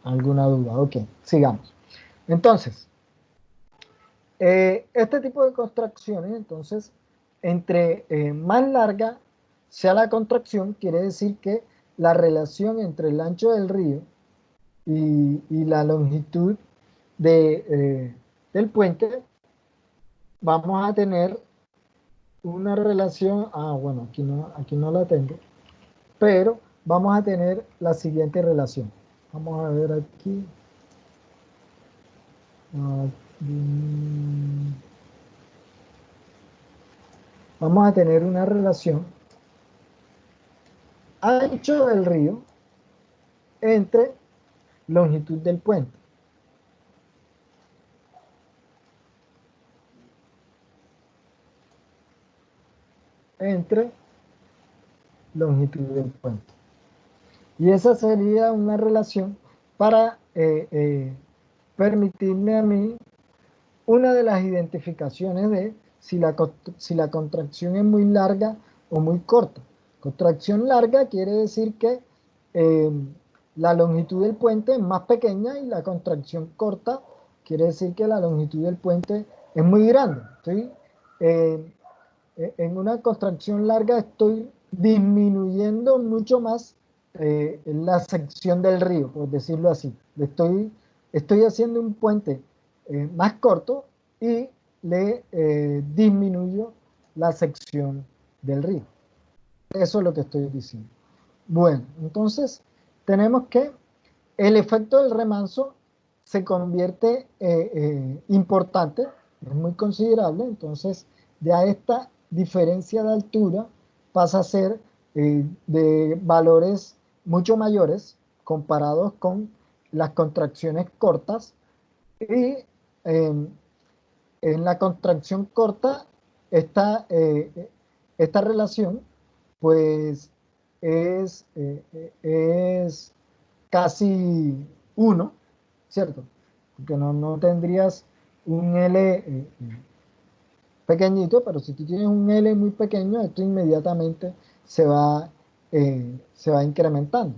¿Alguna duda? Ok, sigamos. Entonces, este tipo de contracciones, entonces, entre más larga sea la contracción, quiere decir que la relación entre el ancho del río y la longitud del puente, vamos a tener una relación, bueno, aquí no la tengo, pero vamos a tener la siguiente relación. Vamos a ver aquí. Vamos a tener una relación ancho del río entre longitud del puente. Entre longitud del puente. Y esa sería una relación para permitirme a mí una de las identificaciones de si la contracción es muy larga o muy corta. Contracción larga quiere decir que la longitud del puente es más pequeña, y la contracción corta quiere decir que la longitud del puente es muy grande. En una contracción larga estoy disminuyendo mucho más la sección del río, por decirlo así. Estoy haciendo un puente más corto y le disminuyo la sección del río. Eso es lo que estoy diciendo. Bueno, entonces tenemos que el efecto del remanso se convierte importante, es muy considerable. Entonces ya esta diferencia de altura pasa a ser de valores mucho mayores comparados con las contracciones cortas, y en la contracción corta esta relación pues es casi 1, ¿cierto? Porque no tendrías un L pequeñito, pero si tú tienes un L muy pequeño, esto inmediatamente se va incrementando.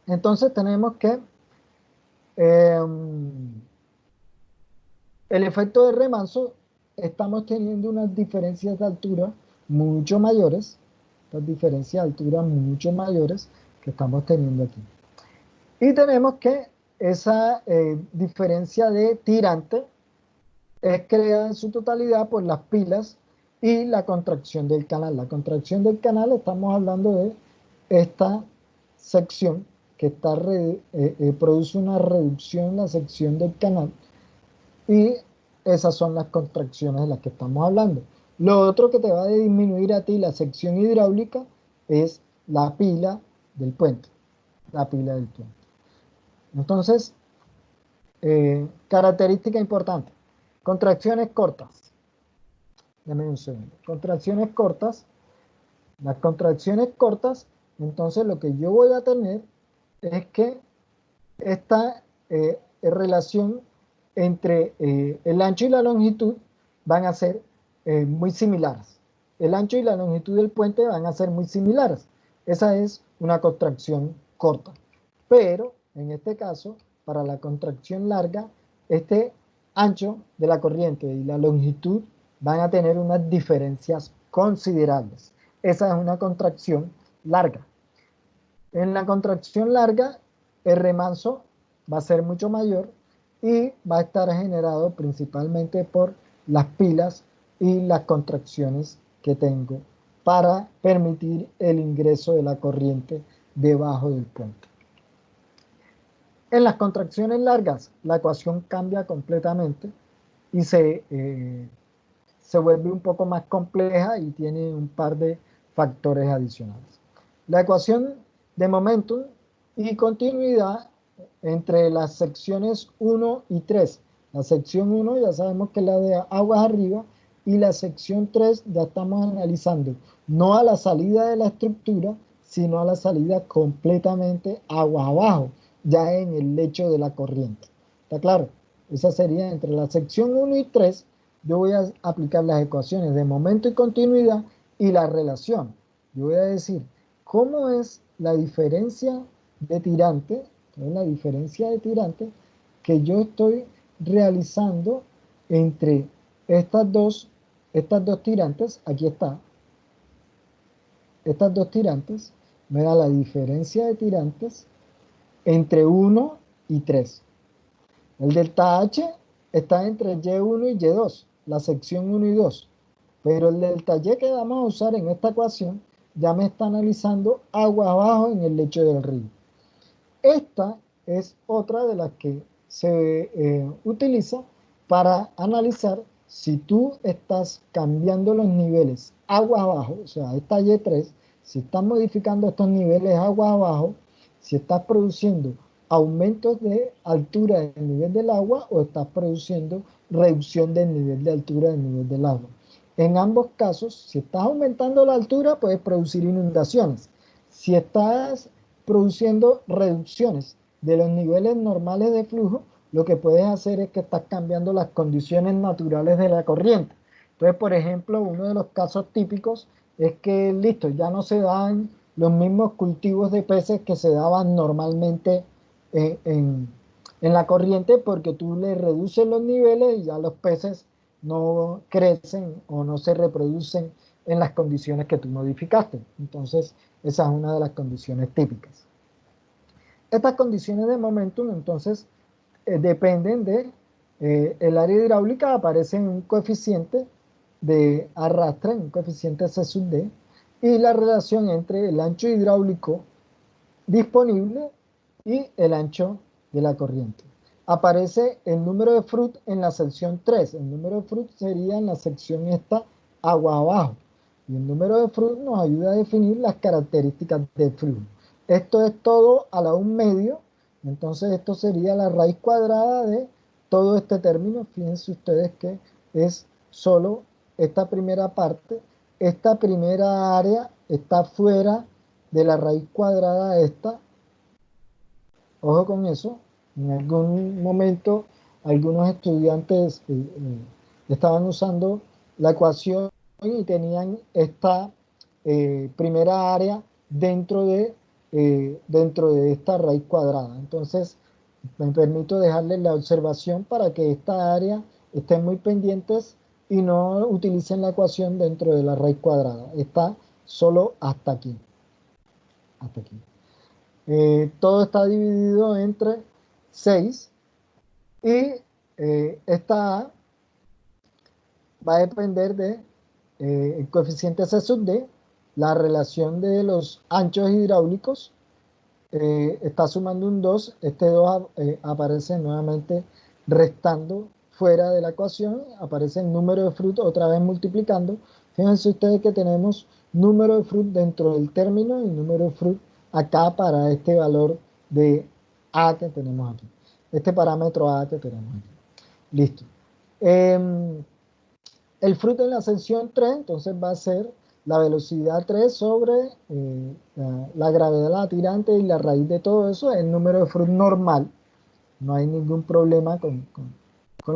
Entonces tenemos que el efecto de remanso, estamos teniendo unas diferencias de altura mucho mayores, las diferencias de altura mucho mayores que estamos teniendo aquí. Y tenemos que esa diferencia de tirante es creada en su totalidad por las pilas y la contracción del canal. La contracción del canal, estamos hablando de esta sección que produce una reducción en la sección del canal, y esas son las contracciones de las que estamos hablando. Lo otro que te va a disminuir a ti la sección hidráulica es la pila del puente. La pila del puente. Entonces, característica importante. Contracciones cortas. Dame un segundo. Contracciones cortas. Las contracciones cortas, entonces lo que yo voy a tener es que esta relación entre el ancho y la longitud van a ser muy similares. El ancho y la longitud del puente van a ser muy similares. Esa es una contracción corta. Pero en este caso, para la contracción larga, este ancho de la corriente y la longitud van a tener unas diferencias considerables. Esa es una contracción larga. En la contracción larga, el remanso va a ser mucho mayor y va a estar generado principalmente por las pilas y las contracciones que tengo para permitir el ingreso de la corriente debajo del puente. En las contracciones largas, la ecuación cambia completamente y se vuelve un poco más compleja y tiene un par de factores adicionales. La ecuación de momentum y continuidad entre las secciones 1 y 3. La sección 1 ya sabemos que es la de aguas arriba, y la sección 3 ya estamos analizando no a la salida de la estructura, sino a la salida completamente aguas abajo, ya en el lecho de la corriente. ¿Está claro? Esa sería entre la sección 1 y 3. Yo voy a aplicar las ecuaciones de momento y continuidad y la relación. Yo voy a decir cómo es la diferencia de tirante, que yo estoy realizando entre estas dos tirantes. Aquí está. Estas dos tirantes me da la diferencia de tirantes entre 1 y 3. El delta H está entre Y1 y Y2, la sección 1 y 2. Pero el delta Y que vamos a usar en esta ecuación ya me está analizando agua abajo en el lecho del río. Esta es otra de las que se utiliza para analizar si tú estás cambiando los niveles agua abajo, o sea, esta Y3, si estás modificando estos niveles agua abajo, si estás produciendo aumentos de altura del nivel del agua o estás produciendo reducción del nivel de altura del nivel del agua. En ambos casos, si estás aumentando la altura, puedes producir inundaciones. Si estás produciendo reducciones de los niveles normales de flujo, lo que puedes hacer es que estás cambiando las condiciones naturales de la corriente. Entonces, por ejemplo, uno de los casos típicos es que, listo, ya no se dan los mismos cultivos de peces que se daban normalmente en, en- en la corriente porque tú le reduces los niveles y ya los peces no crecen o no se reproducen en las condiciones que tú modificaste. Entonces, esa es una de las condiciones típicas. Estas condiciones de momentum, entonces, dependen de el área hidráulica, aparece en un coeficiente de arrastre, un coeficiente C sub D, y la relación entre el ancho hidráulico disponible y el ancho de la corriente. Aparece el número de Froude en la sección 3. El número de Froude sería en la sección esta agua abajo. Y el número de Froude nos ayuda a definir las características del flujo. Esto es todo a la 1/2. Entonces esto sería la raíz cuadrada de todo este término. Fíjense ustedes que es solo esta primera parte. Esta primera área está fuera de la raíz cuadrada esta. Ojo con eso. En algún momento algunos estudiantes estaban usando la ecuación y tenían esta primera área dentro de esta raíz cuadrada. Entonces, me permito dejarles la observación para que esta área estén muy pendientes y no utilicen la ecuación dentro de la raíz cuadrada. Está solo hasta aquí. Hasta aquí. Todo está dividido entre 6 y esta A va a depender de el coeficiente C sub D, la relación de los anchos hidráulicos, está sumando un 2, este 2 aparece nuevamente restando fuera de la ecuación, aparece el número de Froude otra vez multiplicando. Fíjense ustedes que tenemos número de Froude dentro del término y número de Froude acá para este valor de A que tenemos aquí, este parámetro A que tenemos aquí. Listo. El Froude en la sección 3, entonces va a ser la velocidad 3 sobre la gravedad de la tirante y la raíz de todo eso es el número de Froude normal. No hay ningún problema con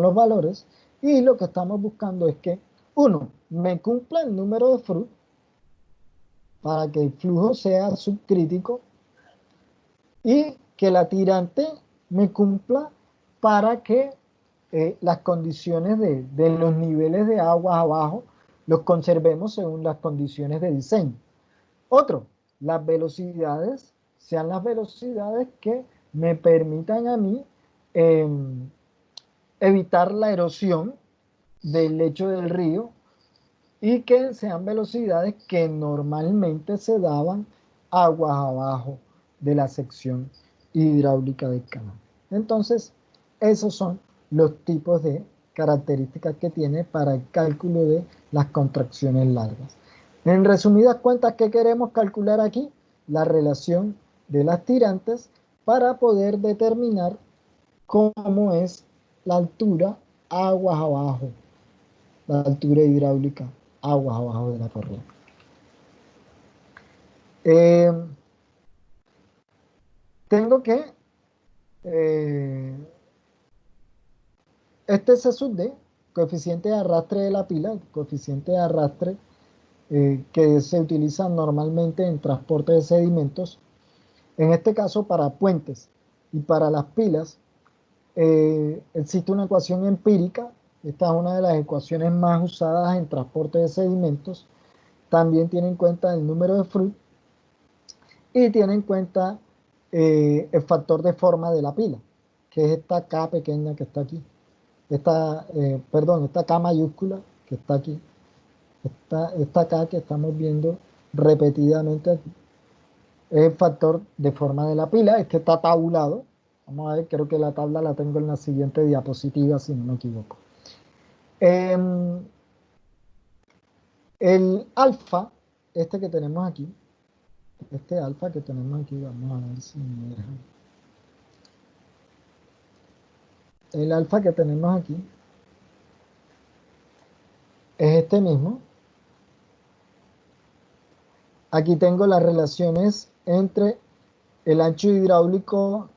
los valores. Y lo que estamos buscando es que, uno, me cumpla el número de Froude para que el flujo sea subcrítico y que la tirante me cumpla para que las condiciones de los niveles de agua abajo los conservemos según las condiciones de diseño. Otro, las velocidades sean las velocidades que me permitan a mí eh, evitar la erosión del lecho del río y que sean velocidades que normalmente se daban aguas abajo de la sección hidráulica del canal. Entonces, esos son los tipos de características que tiene para el cálculo de las contracciones largas. En resumidas cuentas, ¿qué queremos calcular aquí? La relación de las tirantes para poder determinar cómo es la altura aguas abajo, la altura hidráulica aguas abajo de la corriente. Eh, tengo que este C sub D, coeficiente de arrastre de la pila, coeficiente de arrastre que se utiliza normalmente en transporte de sedimentos, en este caso para puentes y para las pilas, existe una ecuación empírica. Esta es una de las ecuaciones más usadas en transporte de sedimentos. También tiene en cuenta el número de Froude y tiene en cuenta el factor de forma de la pila, que es esta K pequeña que está aquí. Esta K mayúscula que está aquí. Esta K que estamos viendo repetidamente aquí. Es el factor de forma de la pila. Este está tabulado. Vamos a ver, creo que la tabla la tengo en la siguiente diapositiva, si no me equivoco. El alfa, este que tenemos aquí, este alfa que tenemos aquí, vamos a ver si me deja. El alfa que tenemos aquí es este mismo. Aquí tengo las relaciones entre el ancho hidráulico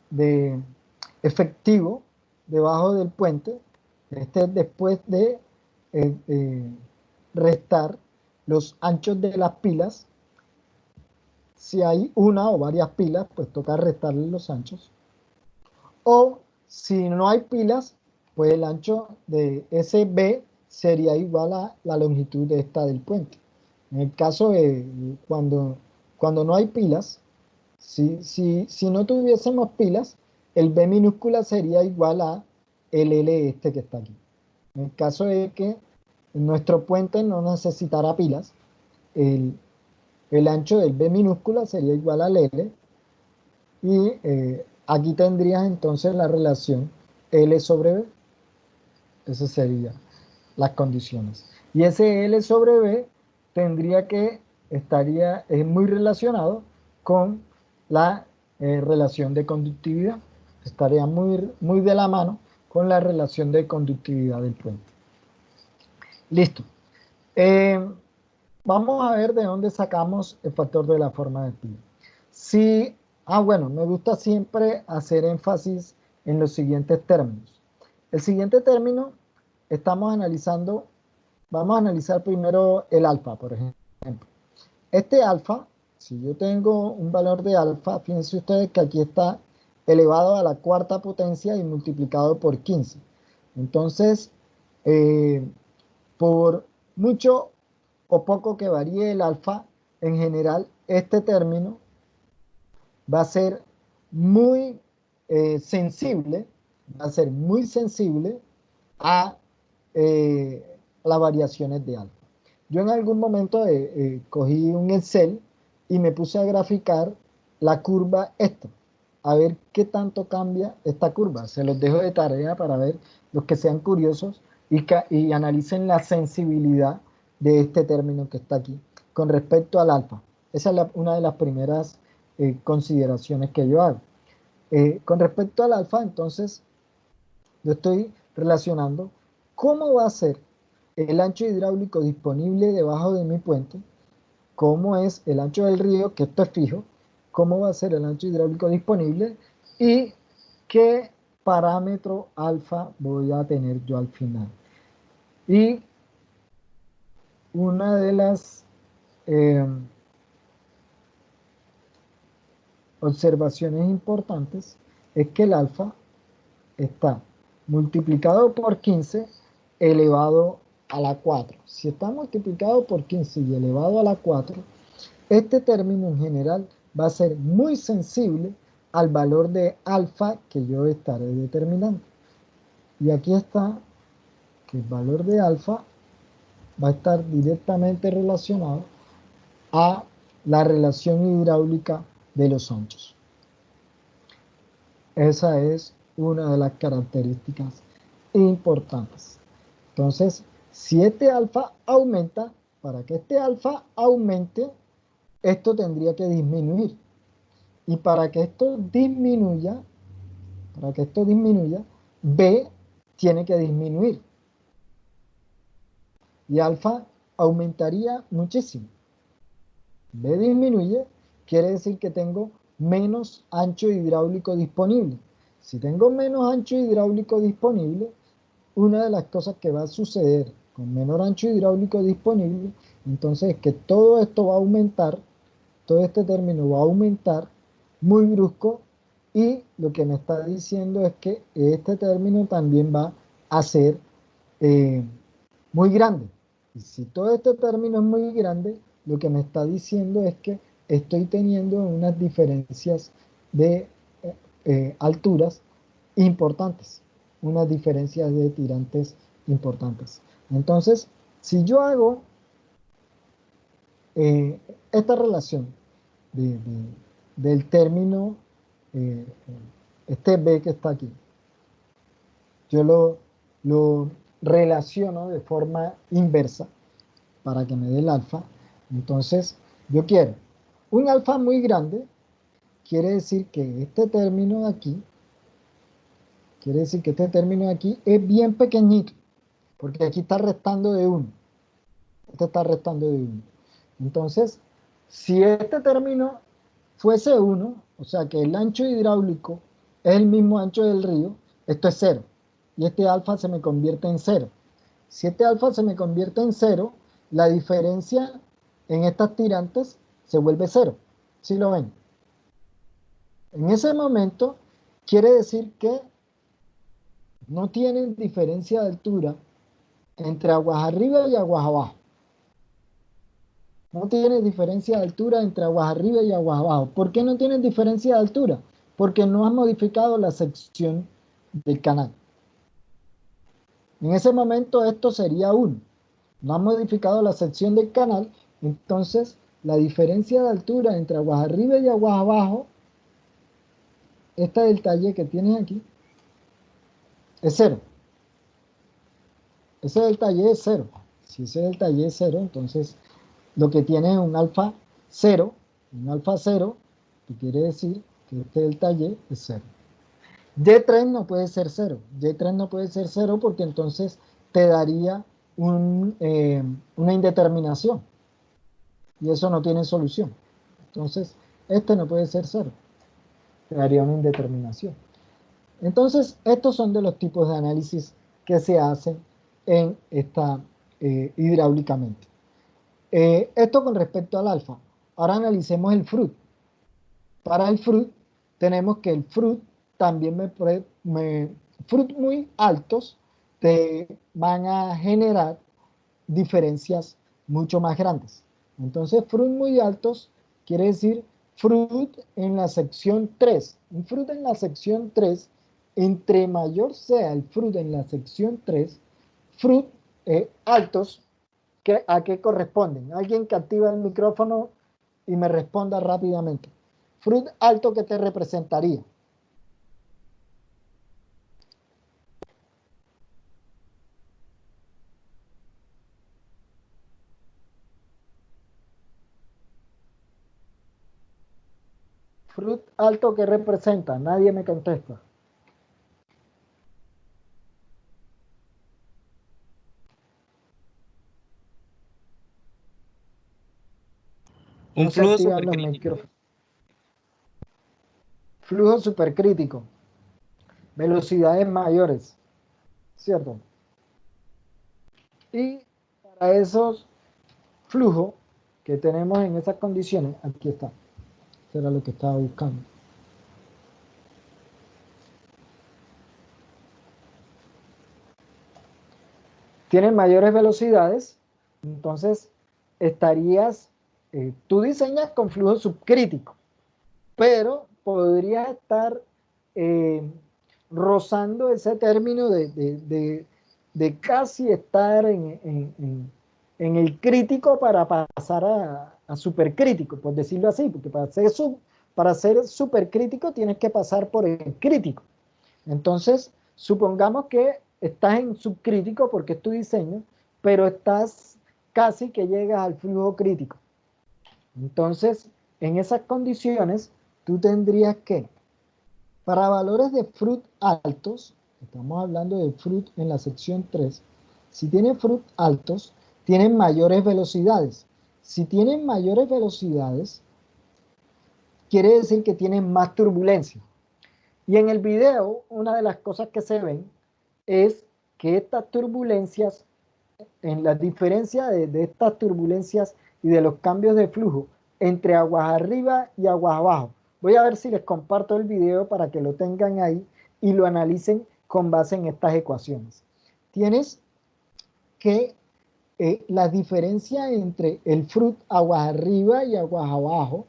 efectivo debajo del puente. Este es después de restar los anchos de las pilas. Si hay una o varias pilas, pues toca restarle los anchos. O si no hay pilas, pues el ancho de SB sería igual a la longitud de esta del puente. En el caso de cuando no hay pilas, si no tuviésemos pilas, el B minúscula sería igual a el L este que está aquí. En el caso de que nuestro puente no necesitara pilas, el ancho del B minúscula sería igual al L y aquí tendrías entonces la relación L sobre B. Esas serían las condiciones. Y ese L sobre B tendría que estaría muy relacionado con la relación de conductividad. Estaría muy de la mano con la relación de conductividad del puente. Listo. Vamos a ver de dónde sacamos el factor de la forma de pi. Si, bueno, me gusta siempre hacer énfasis en los siguientes términos. El siguiente término estamos analizando, vamos a analizar primero el alfa, por ejemplo. Este alfa, si yo tengo un valor de alfa, fíjense ustedes que aquí está elevado a la cuarta potencia y multiplicado por 15. Entonces, por mucho o poco que varíe el alfa, en general este término va a ser muy sensible, va a ser muy sensible a las variaciones de alfa. Yo en algún momento cogí un Excel y me puse a graficar la curva esta, a ver qué tanto cambia esta curva. Se los dejo de tarea para ver los que sean curiosos y analicen la sensibilidad de este término que está aquí con respecto al alfa. Esa es una de las primeras consideraciones que yo hago. Con respecto al alfa, entonces, yo estoy relacionando cómo va a ser el ancho hidráulico disponible debajo de mi puente, cómo es el ancho del río, que esto es fijo, cómo va a ser el ancho hidráulico disponible y qué parámetro alfa voy a tener yo al final. Y una de las observaciones importantes es que el alfa está multiplicado por 15 elevado a la 4. Si está multiplicado por 15 y elevado a la 4, este término en general va a ser muy sensible al valor de alfa que yo estaré determinando. Y aquí está que el valor de alfa va a estar directamente relacionado a la relación hidráulica de los anchos. Esa es una de las características importantes. Entonces, si este alfa aumenta, para que este alfa aumente, esto tendría que disminuir. Y para que esto disminuya, B tiene que disminuir. Y alfa aumentaría muchísimo. B disminuye, quiere decir que tengo menos ancho hidráulico disponible. Si tengo menos ancho hidráulico disponible, una de las cosas que va a suceder con menor ancho hidráulico disponible, entonces es que todo esto va a aumentar, todo este término va a aumentar muy brusco y lo que me está diciendo es que este término también va a ser muy grande. Y si todo este término es muy grande, lo que me está diciendo es que estoy teniendo unas diferencias de alturas importantes, unas diferencias de tirantes importantes. Entonces, si yo hago esta relación del término, este B que está aquí, yo lo relaciono de forma inversa para que me dé el alfa. Entonces, yo quiero un alfa muy grande, quiere decir que este término de aquí, es bien pequeñito, porque aquí está restando de 1. Este está restando de 1. Entonces, si este término fuese 1, o sea que el ancho hidráulico es el mismo ancho del río, esto es 0. y este alfa se me convierte en 0. Si este alfa se me convierte en 0, la diferencia en estas tirantes se vuelve 0. ¿Sí lo ven? En ese momento quiere decir que no tienen diferencia de altura entre aguas arriba y aguas abajo. No tiene diferencia de altura entre aguas arriba y aguas abajo. ¿Por qué no tienen diferencia de altura? Porque no has modificado la sección del canal. En ese momento esto sería 1. No has modificado la sección del canal, entonces la diferencia de altura entre aguas arriba y aguas abajo, esta del talle que tienes aquí, es 0. Ese del talle es 0. Si ese del talle es 0, entonces lo que tiene es un alfa 0. Un alfa 0, que quiere decir que este del talle es 0. Y3 no puede ser 0. Y3 no puede ser 0 porque entonces te daría una indeterminación. Y eso no tiene solución. Entonces, este no puede ser 0. Te daría una indeterminación. Entonces, estos son de los tipos de análisis que se hacen en esta hidráulicamente. Esto con respecto al alfa. Ahora analicemos el FRUT. Para el FRUT tenemos que el FRUT también FRUT muy altos te van a generar diferencias mucho más grandes. Entonces, FRUT muy altos quiere decir FRUT en la sección 3. Un FRUT en la sección 3, entre mayor sea el FRUT en la sección 3, FRUT altos, ¿a qué corresponden? Alguien que activa el micrófono y me responda rápidamente. FRUT alto, ¿qué te representaría? FRUT alto, ¿qué representa? Nadie me contesta. Un No se flujo activan los supercrítico. micrófonos. Flujo supercrítico. Velocidades mayores. ¿Cierto? Y para esos flujos que tenemos en esas condiciones, aquí está. Eso era lo que estaba buscando. Tienen mayores velocidades, entonces estarías, tú diseñas con flujo subcrítico, pero podrías estar rozando ese término de casi estar en el crítico para pasar a supercrítico, por decirlo así, porque para ser supercrítico tienes que pasar por el crítico. Entonces, supongamos que estás en subcrítico porque es tu diseño, pero estás casi que llegas al flujo crítico. Entonces, en esas condiciones, tú tendrías que, para valores de FRUT altos, estamos hablando de FRUT en la sección 3, si tienen FRUT altos, tienen mayores velocidades. Si tienen mayores velocidades, quiere decir que tienen más turbulencia. Y en el video, una de las cosas que se ven es que estas turbulencias, en la diferencia de estas turbulencias y de los cambios de flujo entre aguas arriba y aguas abajo. Voy a ver si les comparto el video para que lo tengan ahí y lo analicen con base en estas ecuaciones. Tienes que la diferencia entre el FRUT aguas arriba y aguas abajo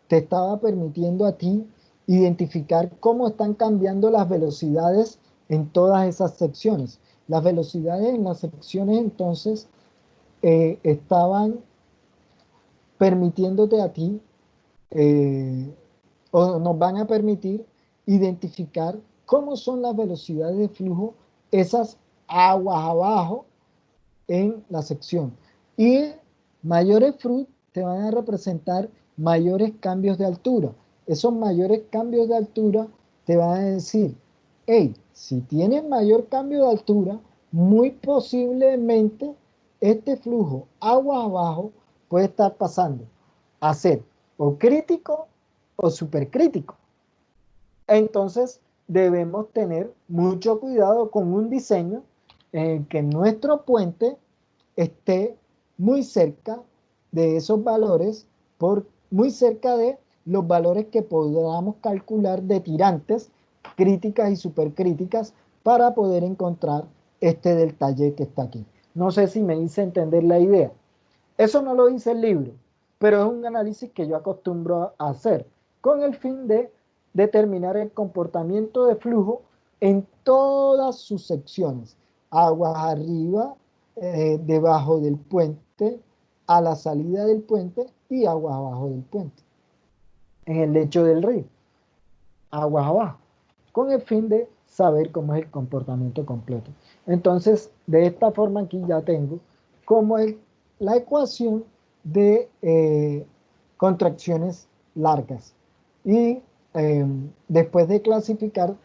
te estaba permitiendo a ti identificar cómo están cambiando las velocidades en todas esas secciones. Las velocidades en las secciones entonces estaban permitiéndote a ti o nos van a permitir identificar cómo son las velocidades de flujo, esas aguas abajo en la sección. Y mayores FRUT te van a representar mayores cambios de altura. Esos mayores cambios de altura te van a decir, hey, si tienes mayor cambio de altura, muy posiblemente este flujo agua abajo puede estar pasando a ser o crítico o supercrítico. Entonces debemos tener mucho cuidado con un diseño en el que nuestro puente esté muy cerca de esos valores, muy cerca de los valores que podamos calcular de tirantes, críticas y supercríticas para poder encontrar este delta Y que está aquí. No sé si me hice entender la idea. Eso no lo dice el libro, pero es un análisis que yo acostumbro a hacer con el fin de determinar el comportamiento de flujo en todas sus secciones. Aguas arriba, debajo del puente, a la salida del puente y aguas abajo del puente. En el lecho del río, aguas abajo, con el fin de saber cómo es el comportamiento completo. Entonces, de esta forma aquí ya tengo cómo es la ecuación de contracciones largas. Y después de clasificar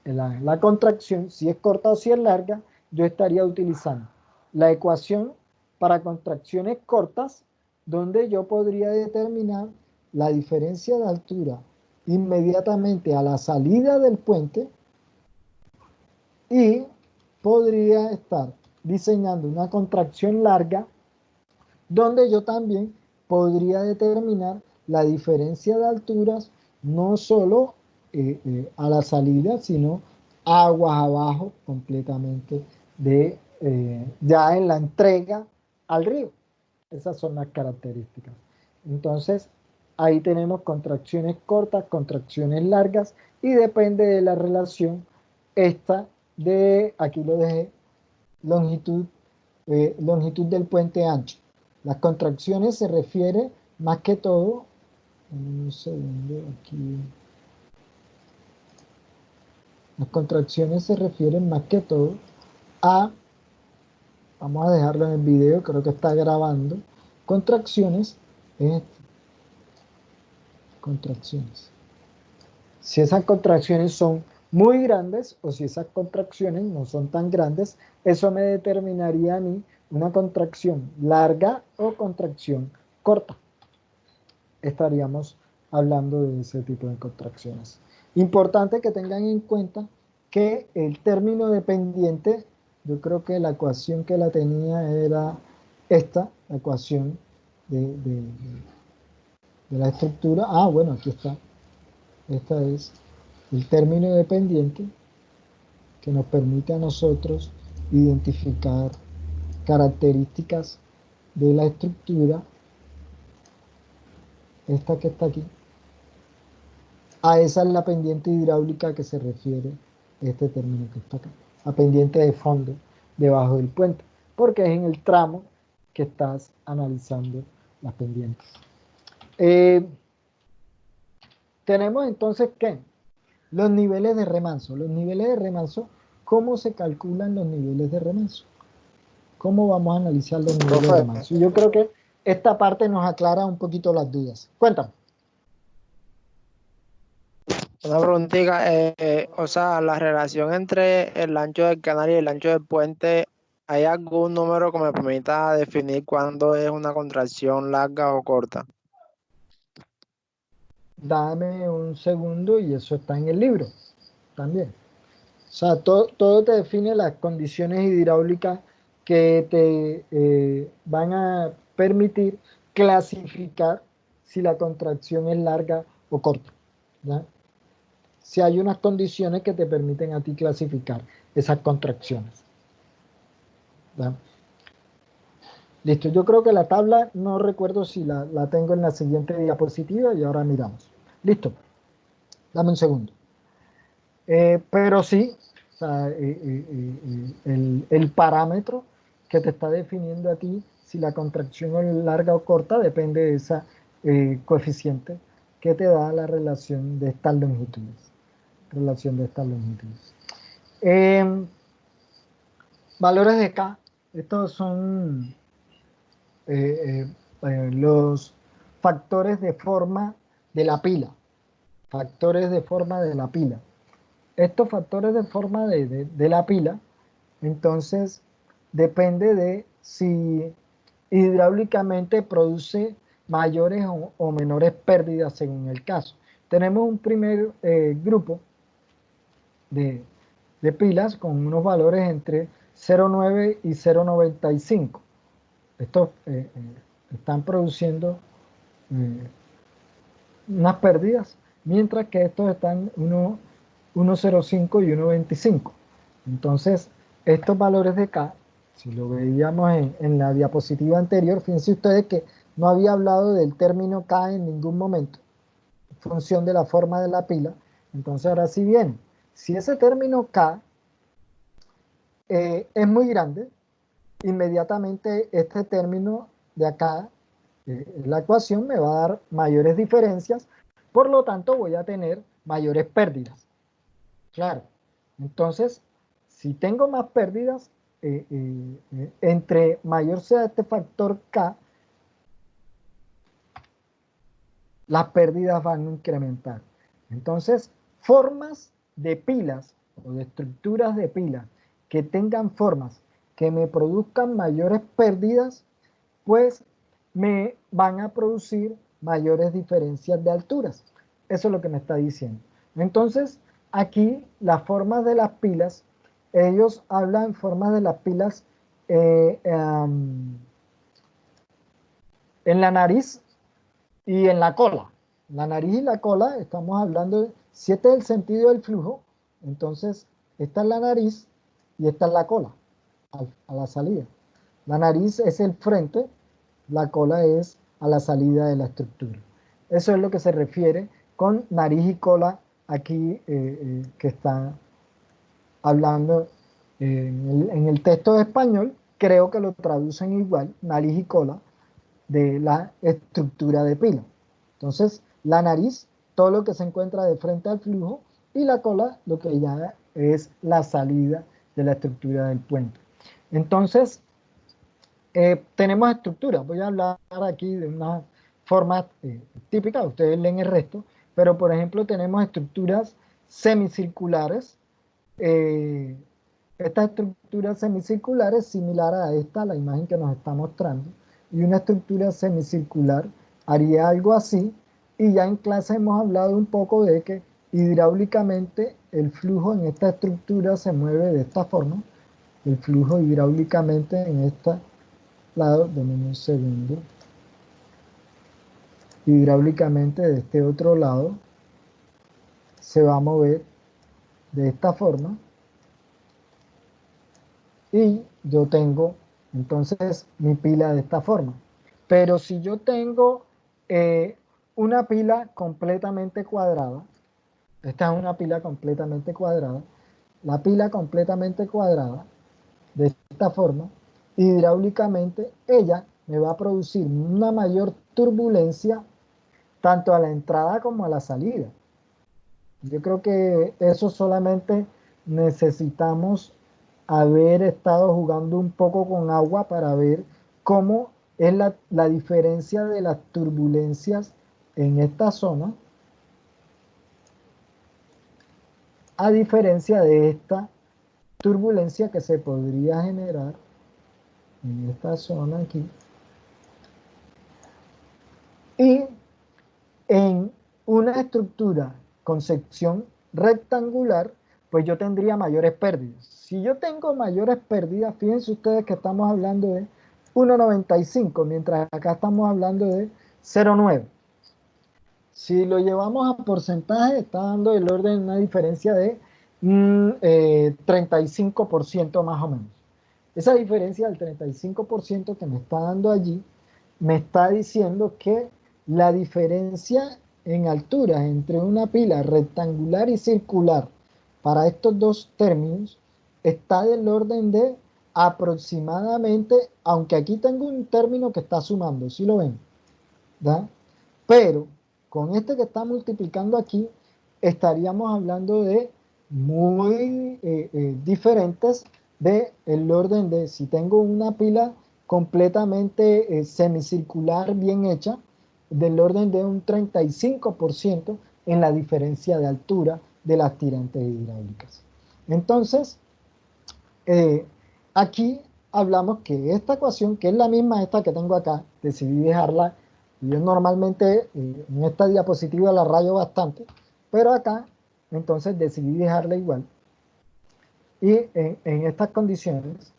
la contracción, si es corta o si es larga, yo estaría utilizando la ecuación para contracciones cortas, donde yo podría determinar la diferencia de altura inmediatamente a la salida del puente y podría estar diseñando una contracción larga donde yo también podría determinar la diferencia de alturas no solo a la salida, sino aguas abajo completamente ya en la entrega al río. Esas son las características. Entonces, ahí tenemos contracciones cortas, contracciones largas, y depende de la relación esta de, aquí lo dejé, longitud del puente ancho. Las contracciones se refiere más que todo, un segundo aquí, las contracciones se refieren más que todo a, vamos a dejarlo en el video, creo que está grabando, contracciones, contracciones. Si esas contracciones son muy grandes o si esas contracciones no son tan grandes, eso me determinaría a mí una contracción larga o contracción corta. Estaríamos hablando de ese tipo de contracciones. Importante que tengan en cuenta que el término dependiente, yo creo que la ecuación que la tenía era esta, la ecuación de la estructura. Ah, bueno, aquí está. Esta es el término dependiente que nos permite a nosotros identificar características de la estructura, esta que está aquí. A esa es la pendiente hidráulica que se refiere este término que está acá, la pendiente de fondo debajo del puente, porque es en el tramo que estás analizando las pendientes. Tenemos entonces que los niveles de remanso. Los niveles de remanso, ¿cómo se calculan los niveles de remanso? ¿Cómo vamos a analizar los niveles de remanso? Yo creo que esta parte nos aclara un poquito las dudas. Cuéntame. Una preguntita, o sea, la relación entre el ancho del canal y el ancho del puente, ¿hay algún número que me permita definir cuándo es una contracción larga o corta? Dame un segundo y eso está en el libro también. O sea, todo te define las condiciones hidráulicas que te van a permitir clasificar si la contracción es larga o corta, ¿ya? Si hay unas condiciones que te permiten a ti clasificar esas contracciones, ¿ya? Listo, yo creo que la tabla, no recuerdo si la tengo en la siguiente diapositiva y ahora miramos. Listo, dame un segundo. Pero sí, o sea, el parámetro que te está definiendo a ti si la contracción es larga o corta depende de esa coeficiente que te da la relación de estas longitudes. Valores de K, estos son los factores de forma de la pila. Factores de forma de la pila. Estos factores de forma de la pila, entonces depende de si hidráulicamente produce mayores o menores pérdidas según el caso. Tenemos un primer grupo de pilas con unos valores entre 0,9 y 0,95. Estos están produciendo unas pérdidas, mientras que estos están 1,05 y 1,25. Entonces, estos valores de K, si lo veíamos en la diapositiva anterior, fíjense ustedes que no había hablado del término K en ningún momento, en función de la forma de la pila. Entonces, ahora sí bien, si ese término K es muy grande, inmediatamente este término de acá, la ecuación me va a dar mayores diferencias, por lo tanto voy a tener mayores pérdidas. Claro, entonces, si tengo más pérdidas, entre mayor sea este factor K, las pérdidas van a incrementar. Entonces, formas de pilas o de estructuras de pilas que tengan formas que me produzcan mayores pérdidas, pues me van a producir mayores diferencias de alturas. Eso es lo que me está diciendo. Entonces, aquí las formas de las pilas, ellos hablan formas de las pilas en la nariz y en la cola. La nariz y la cola, estamos hablando de, si este es el sentido del flujo, entonces esta es la nariz y esta es la cola a la salida. La nariz es el frente, la cola es a la salida de la estructura. Eso es lo que se refiere con nariz y cola aquí que está hablando en el texto de español. Creo que lo traducen igual, nariz y cola, de la estructura de pila. Entonces, la nariz, todo lo que se encuentra de frente al flujo, y la cola, lo que ya es la salida de la estructura del puente. Entonces, tenemos estructuras. Voy a hablar aquí de una forma típica, ustedes leen el resto, pero por ejemplo tenemos estructuras semicirculares. Esta estructura semicircular es similar a esta, la imagen que nos está mostrando, y una estructura semicircular haría algo así, y ya en clase hemos hablado un poco de que hidráulicamente el flujo en esta estructura se mueve de esta forma, el flujo hidráulicamente en este lado, denme un segundo, hidráulicamente de este otro lado se va a mover de esta forma, y yo tengo entonces mi pila de esta forma. Pero si yo tengo una pila completamente cuadrada, esta es una pila completamente cuadrada, la pila completamente cuadrada de esta forma, hidráulicamente ella me va a producir una mayor turbulencia tanto a la entrada como a la salida. Yo creo que eso solamente necesitamos haber estado jugando un poco con agua para ver cómo es la diferencia de las turbulencias en esta zona, a diferencia de esta turbulencia que se podría generar en esta zona aquí. Y en una estructura con sección rectangular, pues yo tendría mayores pérdidas. Si yo tengo mayores pérdidas, fíjense ustedes que estamos hablando de 1,95, mientras acá estamos hablando de 0,9. Si lo llevamos a porcentaje, está dando el orden de una diferencia de 35% más o menos. Esa diferencia del 35% que me está dando allí, me está diciendo que la diferencia en altura entre una pila rectangular y circular para estos dos términos está del orden de aproximadamente, aunque aquí tengo un término que está sumando, ¿sí lo ven? ¿Da? Pero con este que está multiplicando aquí, estaríamos hablando de muy diferentes del orden de, si tengo una pila completamente semicircular bien hecha, del orden de un 35% en la diferencia de altura de las tirantes hidráulicas. Entonces, aquí hablamos que esta ecuación, que es la misma esta que tengo acá, decidí dejarla. Yo normalmente en esta diapositiva la rayo bastante, pero acá entonces decidí dejarla igual. Y en estas condiciones,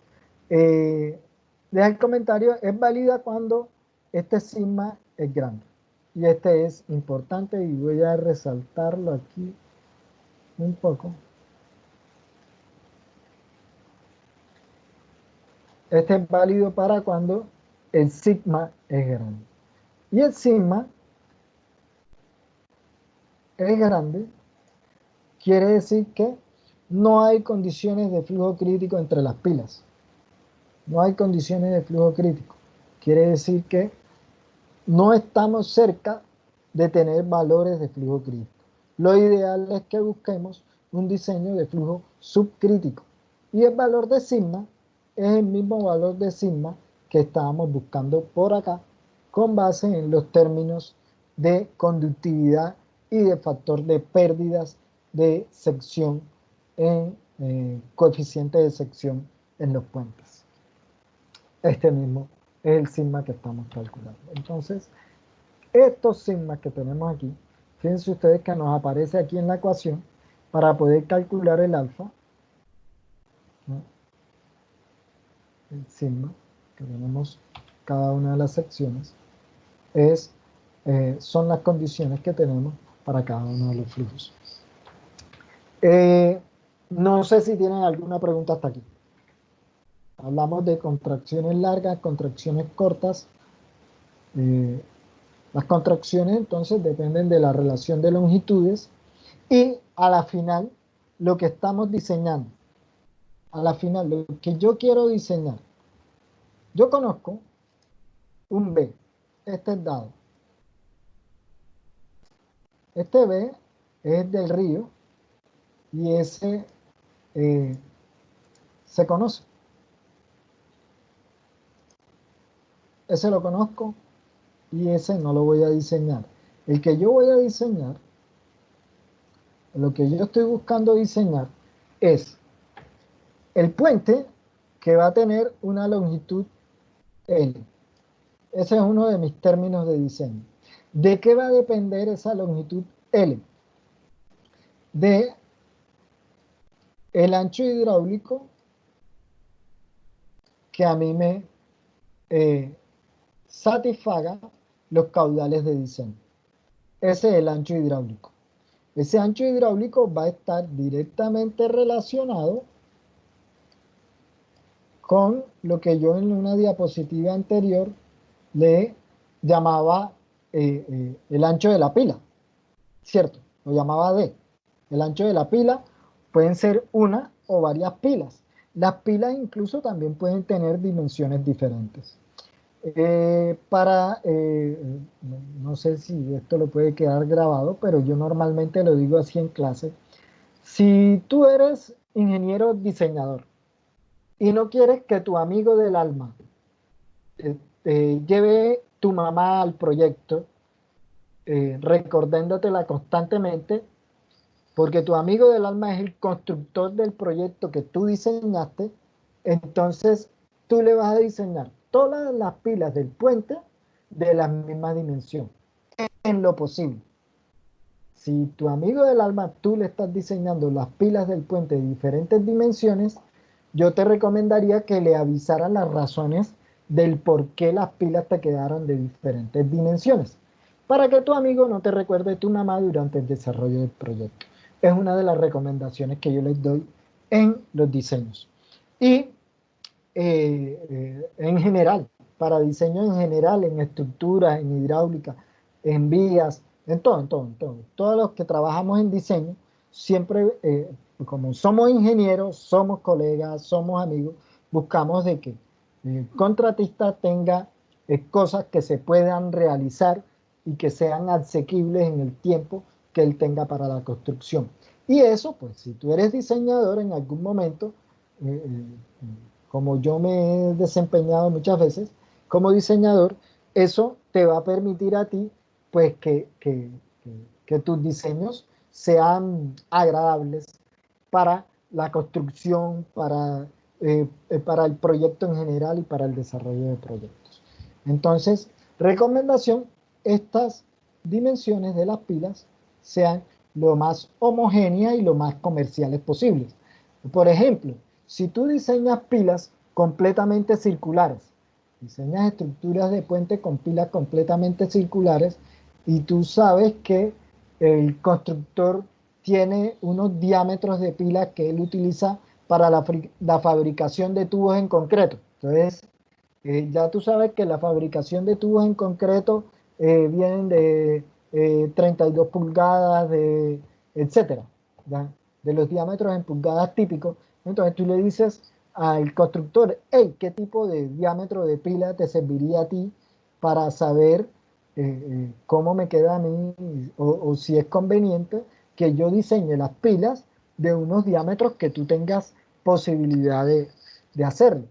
deja el comentario, es válida cuando este sigma es grande. Y este es importante y voy a resaltarlo aquí un poco. Este es válido para cuando el sigma es grande. Y el sigma es grande, quiere decir que no hay condiciones de flujo crítico entre las pilas. No hay condiciones de flujo crítico. Quiere decir que no estamos cerca de tener valores de flujo crítico. Lo ideal es que busquemos un diseño de flujo subcrítico. Y el valor de sigma es el mismo valor de sigma que estábamos buscando por acá, con base en los términos de conductividad y de factor de pérdidas de sección en coeficiente de sección en los puentes. Este mismo es el sigma que estamos calculando. Entonces, estos sigmas que tenemos aquí, fíjense ustedes que nos aparece aquí en la ecuación para poder calcular el alfa, ¿no? El sigma que tenemos cada una de las secciones son las condiciones que tenemos para cada uno de los flujos. No sé si tienen alguna pregunta hasta aquí. Hablamos de contracciones largas, contracciones cortas. Las contracciones entonces dependen de la relación de longitudes y a la final lo que estamos diseñando, a la final lo que yo quiero diseñar, yo conozco un B, este es dado, este B es del río y ese se conoce, ese lo conozco y ese no lo voy a diseñar. El que yo voy a diseñar, lo que yo estoy buscando diseñar es el puente que va a tener una longitud L. Ese es uno de mis términos de diseño. ¿De qué va a depender esa longitud L? De el ancho hidráulico que a mí me satisfaga los caudales de diseño. Ese es el ancho hidráulico. Ese ancho hidráulico va a estar directamente relacionado con lo que yo en una diapositiva anterior le llamaba el ancho de la pila, ¿cierto? Lo llamaba D. El ancho de la pila pueden ser una o varias pilas. Las pilas incluso también pueden tener dimensiones diferentes. No sé si esto lo puede quedar grabado, pero yo normalmente lo digo así en clase. Si tú eres ingeniero diseñador y no quieres que tu amigo del alma lleve tu mamá al proyecto, recordándotela constantemente, porque tu amigo del alma es el constructor del proyecto que tú diseñaste, entonces tú le vas a diseñar todas las pilas del puente de la misma dimensión, en lo posible. Si tu amigo del alma tú le estás diseñando las pilas del puente de diferentes dimensiones, yo te recomendaría que le avisaran las razones del por qué las pilas te quedaron de diferentes dimensiones, para que tu amigo no te recuerde tu mamá durante el desarrollo del proyecto. Es una de las recomendaciones que yo les doy en los diseños. Y en general, para diseño en general, en estructuras, en hidráulica, en vías, en todo, en todo, en todo. Todos los que trabajamos en diseño, siempre, como somos ingenieros, somos colegas, somos amigos, buscamos de que el contratista tenga cosas que se puedan realizar y que sean asequibles en el tiempo que él tenga para la construcción. Y eso, pues, si tú eres diseñador en algún momento, como yo me he desempeñado muchas veces como diseñador, eso te va a permitir a ti, pues, que tus diseños sean agradables para la construcción, para el proyecto en general y para el desarrollo de proyectos. Entonces, recomendación, estas dimensiones de las pilas sean lo más homogéneas y lo más comerciales posibles. Por ejemplo, si tú diseñas pilas completamente circulares, diseñas estructuras de puente con pilas completamente circulares y tú sabes que el constructor tiene unos diámetros de pilas que él utiliza para la fabricación de tubos en concreto. Entonces, ya tú sabes que la fabricación de tubos en concreto vienen de 32 pulgadas, etcétera, ¿ya? De los diámetros en pulgadas típicos. Entonces tú le dices al constructor, hey, ¿qué tipo de diámetro de pila te serviría a ti para saber cómo me queda a mí o si es conveniente que yo diseñe las pilas de unos diámetros que tú tengas posibilidad de hacerlo?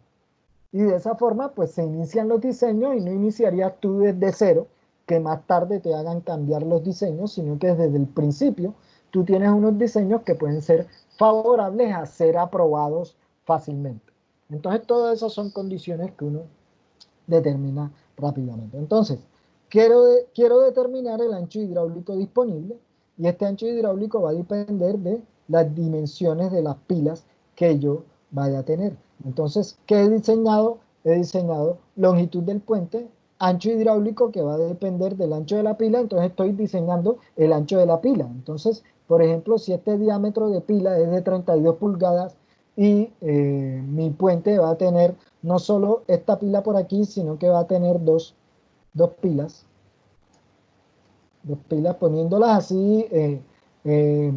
Y de esa forma, pues se inician los diseños y no iniciarías tú desde cero, que más tarde te hagan cambiar los diseños, sino que desde el principio tú tienes unos diseños que pueden ser favorables a ser aprobados fácilmente. Entonces, todas esas son condiciones que uno determina rápidamente. Entonces, quiero determinar el ancho hidráulico disponible y este ancho hidráulico va a depender de las dimensiones de las pilas que yo vaya a tener. Entonces, ¿qué he diseñado? He diseñado longitud del puente, ancho hidráulico que va a depender del ancho de la pila, entonces estoy diseñando el ancho de la pila. Entonces, por ejemplo, si este diámetro de pila es de 32 pulgadas y mi puente va a tener no solo esta pila por aquí, sino que va a tener dos pilas. Dos pilas poniéndolas así, eh,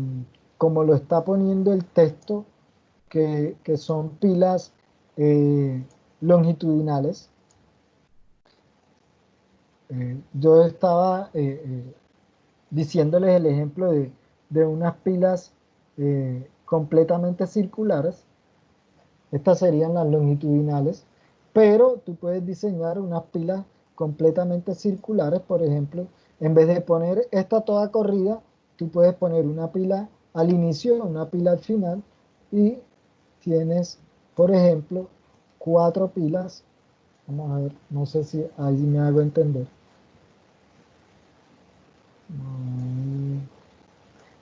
como lo está poniendo el texto, que son pilas longitudinales. Yo estaba diciéndoles el ejemplo de unas pilas completamente circulares. Estas serían las longitudinales, pero tú puedes diseñar unas pilas completamente circulares. Por ejemplo, en vez de poner esta toda corrida, tú puedes poner una pila al inicio, una pila al final y tienes, por ejemplo, 4 pilas. Vamos a ver, no sé si ahí me hago entender.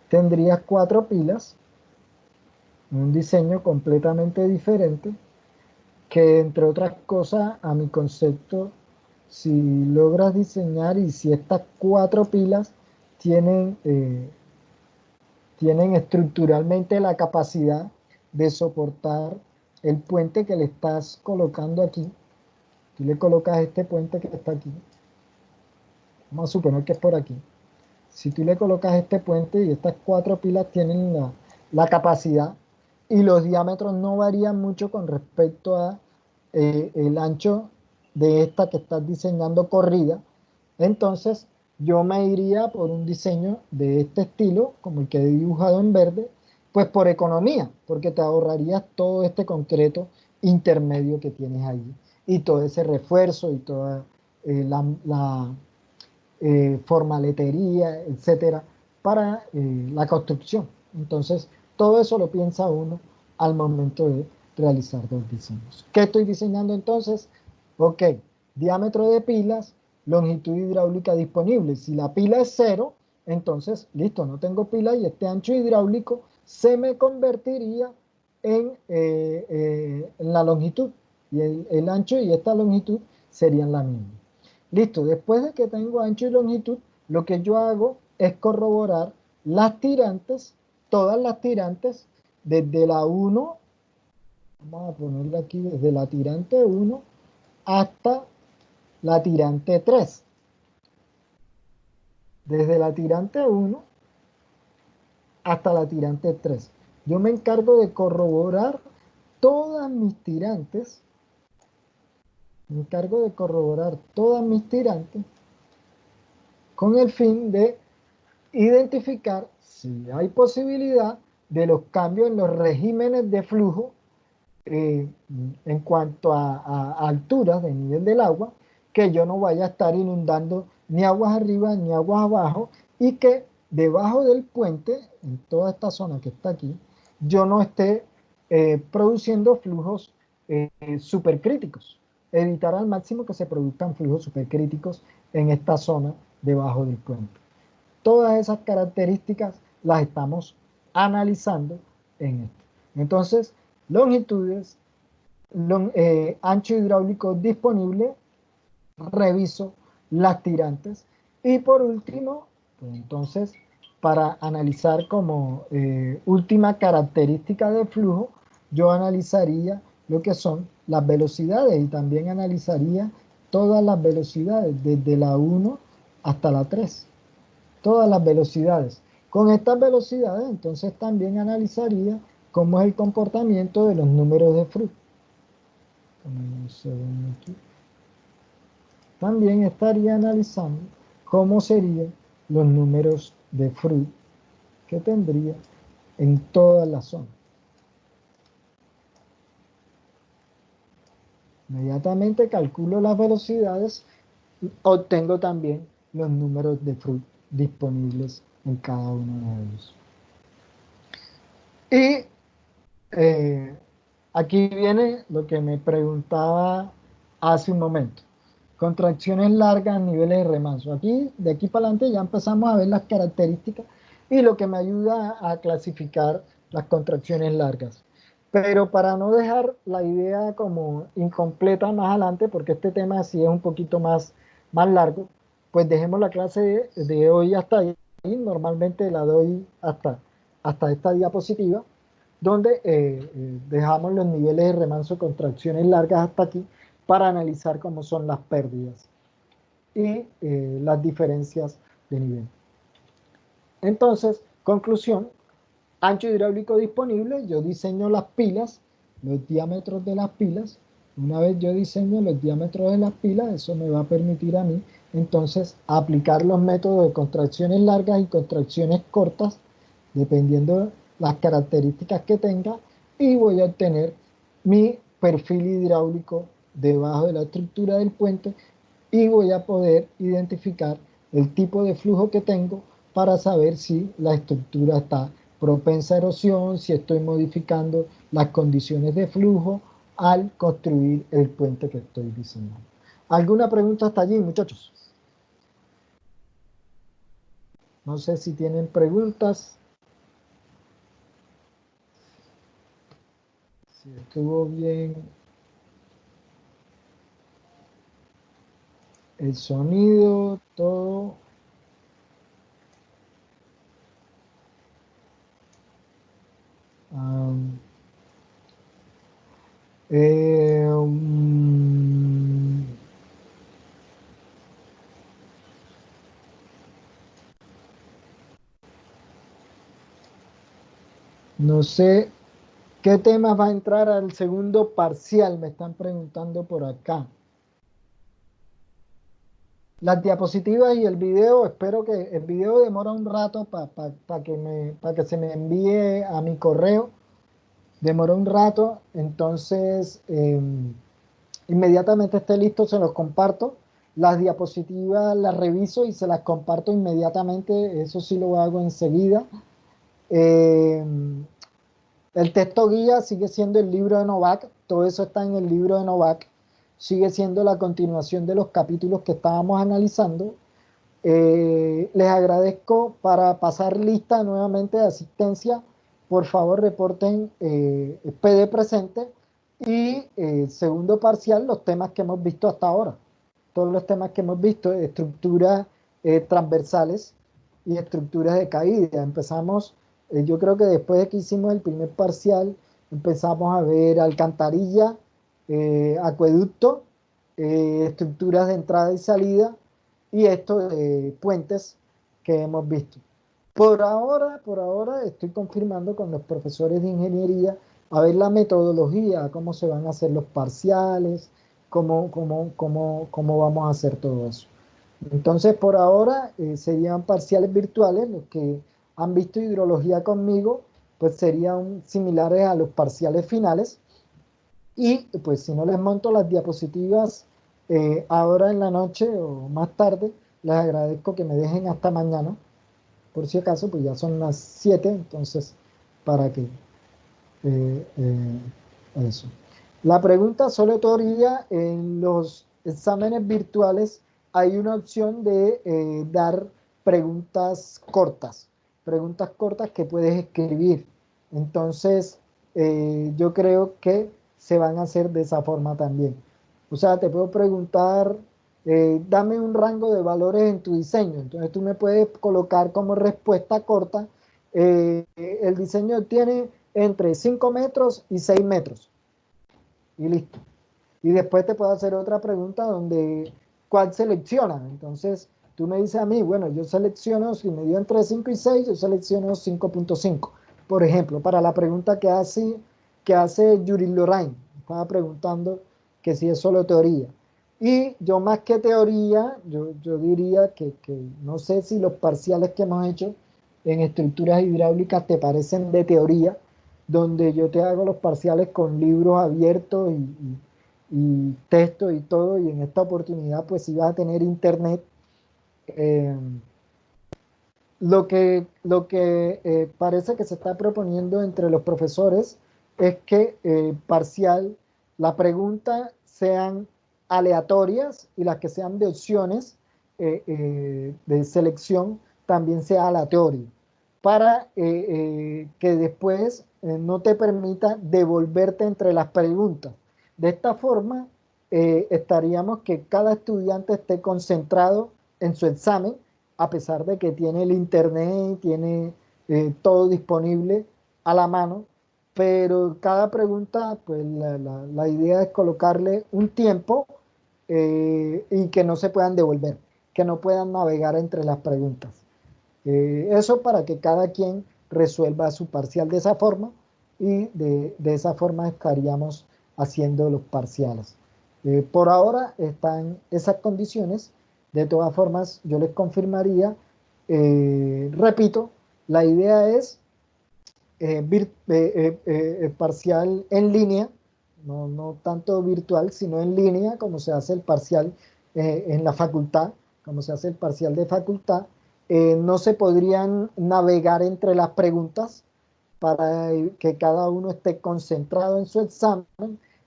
Tendrías 4 pilas, un diseño completamente diferente, que entre otras cosas, a mi concepto, si logras diseñar y si estas 4 pilas tienen, tienen estructuralmente la capacidad de soportar el puente que le estás colocando aquí, tú le colocas este puente que está aquí, vamos a suponer que es por aquí. Si tú le colocas este puente y estas 4 pilas tienen la capacidad y los diámetros no varían mucho con respecto a el ancho de esta que estás diseñando corrida, entonces yo me iría por un diseño de este estilo, como el que he dibujado en verde, pues por economía, porque te ahorrarías todo este concreto intermedio que tienes ahí y todo ese refuerzo y toda la formaletería, etcétera, para la construcción. Entonces, todo eso lo piensa uno al momento de realizar los diseños. ¿Qué estoy diseñando entonces? Ok, diámetro de pilas, longitud hidráulica disponible. Si la pila es 0, entonces, listo, no tengo pila y este ancho hidráulico se me convertiría en la longitud. Y el ancho y esta longitud serían la misma. Listo, después de que tengo ancho y longitud, lo que yo hago es corroborar las tirantes, todas las tirantes, desde la 1, vamos a ponerla aquí, desde la tirante 1 hasta la tirante 3. Desde la tirante 1 hasta la tirante 3. Yo me encargo de corroborar todas mis tirantes, me encargo de corroborar todas mis tirantes con el fin de identificar si hay posibilidad de los cambios en los regímenes de flujo en cuanto a alturas de nivel del agua, que yo no vaya a estar inundando ni aguas arriba ni aguas abajo y que debajo del puente, en toda esta zona que está aquí, yo no esté produciendo flujos supercríticos. Evitar al máximo que se produzcan flujos supercríticos en esta zona debajo del puente. Todas esas características las estamos analizando en esto. Entonces, longitudes, ancho hidráulico disponible, reviso las tirantes. Y por último, pues entonces, para analizar como última característica de flujo, yo analizaría lo que son las velocidades y también analizaría todas las velocidades, desde la 1 hasta la 3. Todas las velocidades. Con estas velocidades, entonces también analizaría cómo es el comportamiento de los números de flujo. También estaría analizando cómo serían los números de Freud que tendría en toda la zona. Inmediatamente calculo las velocidades, obtengo también los números de Freud disponibles en cada uno de ellos. Y aquí viene lo que me preguntaba hace un momento. Contracciones largas, niveles de remanso. Aquí, de aquí para adelante, ya empezamos a ver las características y lo que me ayuda a clasificar las contracciones largas. Pero para no dejar la idea como incompleta más adelante, porque este tema sí es un poquito más largo, pues dejemos la clase de hoy hasta ahí. Normalmente la doy hasta esta diapositiva, donde dejamos los niveles de remanso, contracciones largas hasta aquí, para analizar cómo son las pérdidas y las diferencias de nivel. Entonces, conclusión, ancho hidráulico disponible, yo diseño las pilas, los diámetros de las pilas. Una vez yo diseño los diámetros de las pilas, eso me va a permitir a mí entonces aplicar los métodos de contracciones largas y contracciones cortas, dependiendo de las características que tenga, y voy a obtener mi perfil hidráulico debajo de la estructura del puente y voy a poder identificar el tipo de flujo que tengo para saber si la estructura está propensa a erosión, si estoy modificando las condiciones de flujo al construir el puente que estoy diseñando. ¿Alguna pregunta hasta allí, muchachos? No sé si tienen preguntas. Si estuvo bien el sonido, todo. No sé qué temas va a entrar al segundo parcial, me están preguntando por acá. Las diapositivas y el video, espero que el video demora un rato para que se me envíe a mi correo. Demora un rato, entonces inmediatamente esté listo se los comparto. Las diapositivas las reviso y se las comparto inmediatamente, eso sí lo hago enseguida. El texto guía sigue siendo el libro de Novak, todo eso está en el libro de Novak, sigue siendo la continuación de los capítulos que estábamos analizando. Les agradezco. Para pasar lista nuevamente de asistencia, por favor reporten PD presente y segundo parcial, los temas que hemos visto hasta ahora. Todos los temas que hemos visto, estructuras transversales y estructuras de caída. Empezamos, yo creo que después de que hicimos el primer parcial, empezamos a ver alcantarilla, acueducto, estructuras de entrada y salida, y esto de puentes que hemos visto. Por ahora estoy confirmando con los profesores de ingeniería a ver la metodología, cómo se van a hacer los parciales, cómo vamos a hacer todo eso. Entonces, por ahora serían parciales virtuales. Los que han visto hidrología conmigo, pues serían similares a los parciales finales. Y pues si no les monto las diapositivas ahora en la noche o más tarde, les agradezco que me dejen hasta mañana. Por si acaso, pues ya son las 7, entonces, para que eso. La pregunta soletoria en los exámenes virtuales hay una opción de dar preguntas cortas que puedes escribir. Entonces, yo creo que se van a hacer de esa forma también. O sea, te puedo preguntar, dame un rango de valores en tu diseño. Entonces tú me puedes colocar como respuesta corta, el diseño tiene entre 5 metros y 6 metros. Y listo. Y después te puedo hacer otra pregunta donde, ¿cuál selecciona? Entonces, tú me dices a mí, bueno, yo selecciono, si me dio entre 5 y 6, yo selecciono 5.5. Por ejemplo, para la pregunta que hace Yuri Lorraine, estaba preguntando que si es solo teoría. Y yo más que teoría, yo diría que no sé si los parciales que hemos hecho en estructuras hidráulicas te parecen de teoría, donde yo te hago los parciales con libros abiertos y texto y todo, y en esta oportunidad pues si vas a tener internet. eh, lo que parece que se está proponiendo entre los profesores es que parcial, la pregunta sean aleatorias y las que sean de opciones de selección también sea aleatorio, para que después no te permita devolverte entre las preguntas. De esta forma, estaríamos que cada estudiante esté concentrado en su examen, a pesar de que tiene el internet, tiene todo disponible a la mano, pero cada pregunta, pues la idea es colocarle un tiempo y que no se puedan devolver, que no puedan navegar entre las preguntas. Eso para que cada quien resuelva su parcial de esa forma y de esa forma estaríamos haciendo los parciales. Por ahora están esas condiciones. De todas formas, yo les confirmaría, repito, la idea es parcial en línea, no tanto virtual, sino en línea, como se hace el parcial en la facultad, como se hace el parcial de facultad. No se podrían navegar entre las preguntas para que cada uno esté concentrado en su examen,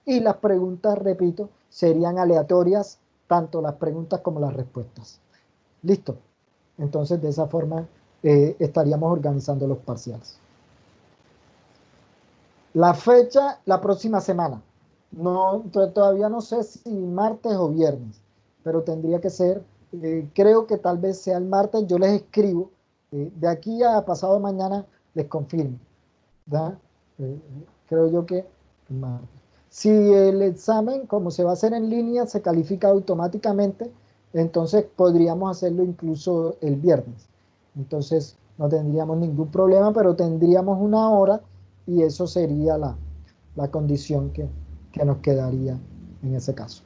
y las preguntas, repito, serían aleatorias, tanto las preguntas como las respuestas. Listo. Entonces, de esa forma estaríamos organizando los parciales. La fecha, la próxima semana. No, todavía no sé si martes o viernes, pero tendría que ser, creo que tal vez sea el martes. Yo les escribo, de aquí a pasado mañana les confirmo. ¿Da? Creo yo que el martes. Si el examen, como se va a hacer en línea, se califica automáticamente, entonces podríamos hacerlo incluso el viernes. Entonces no tendríamos ningún problema, pero tendríamos una hora y eso sería la condición que nos quedaría en ese caso.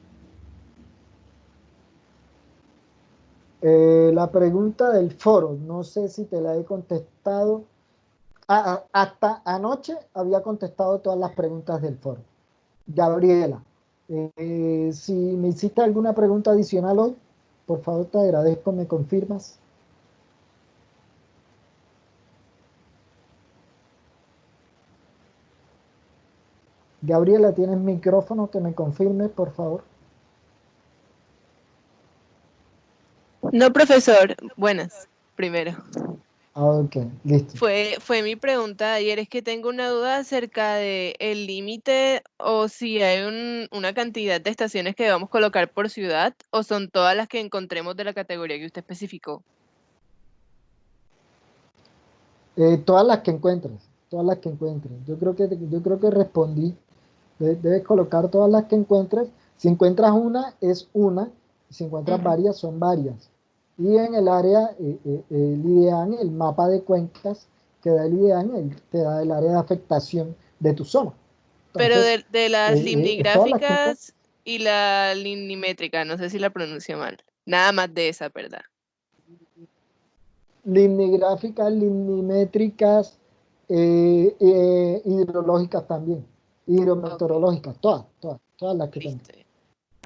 La pregunta del foro, no sé si te la he contestado. Hasta anoche había contestado todas las preguntas del foro. Gabriela, si me hiciste alguna pregunta adicional hoy, por favor te agradezco, me confirmas. Gabriela, ¿tienes micrófono? Que me confirme, por favor. No, profesor. Buenas, primero. Ok, listo. Fue mi pregunta de ayer. Es que tengo una duda acerca de el límite o si hay una cantidad de estaciones que debamos colocar por ciudad o son todas las que encontremos de la categoría que usted especificó. Todas las que encuentres, todas las que encuentres. Yo creo que respondí. Debes colocar todas las que encuentres. Si encuentras una, es una. Si encuentras varias, son varias. Y en el área, el IDEAN, el mapa de cuencas que da el IDEAN, te da el área de afectación de tu zona. Pero Entonces, de las todas las que encuentres. limnigráficas y la limnimétrica, no sé si la pronuncio mal. Nada más de esa, ¿verdad? Limnigráficas, limnimétricas, hidrológicas también, Ok, hidrometeorológicas, todas las que tengas. listo.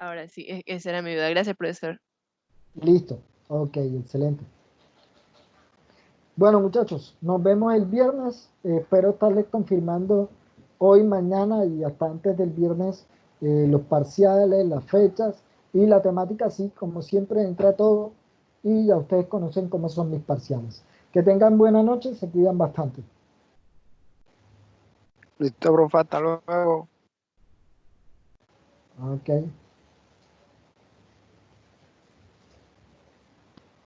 Ahora sí, esa era mi duda. Gracias, profesor. Listo, ok, excelente. Bueno, muchachos, nos vemos el viernes. Espero estarles confirmando hoy, mañana y hasta antes del viernes los parciales, las fechas y la temática, así como siempre entra todo y ya ustedes conocen cómo son mis parciales. Que tengan buena noche, se cuidan bastante. Listo, profe, hasta luego. Ok.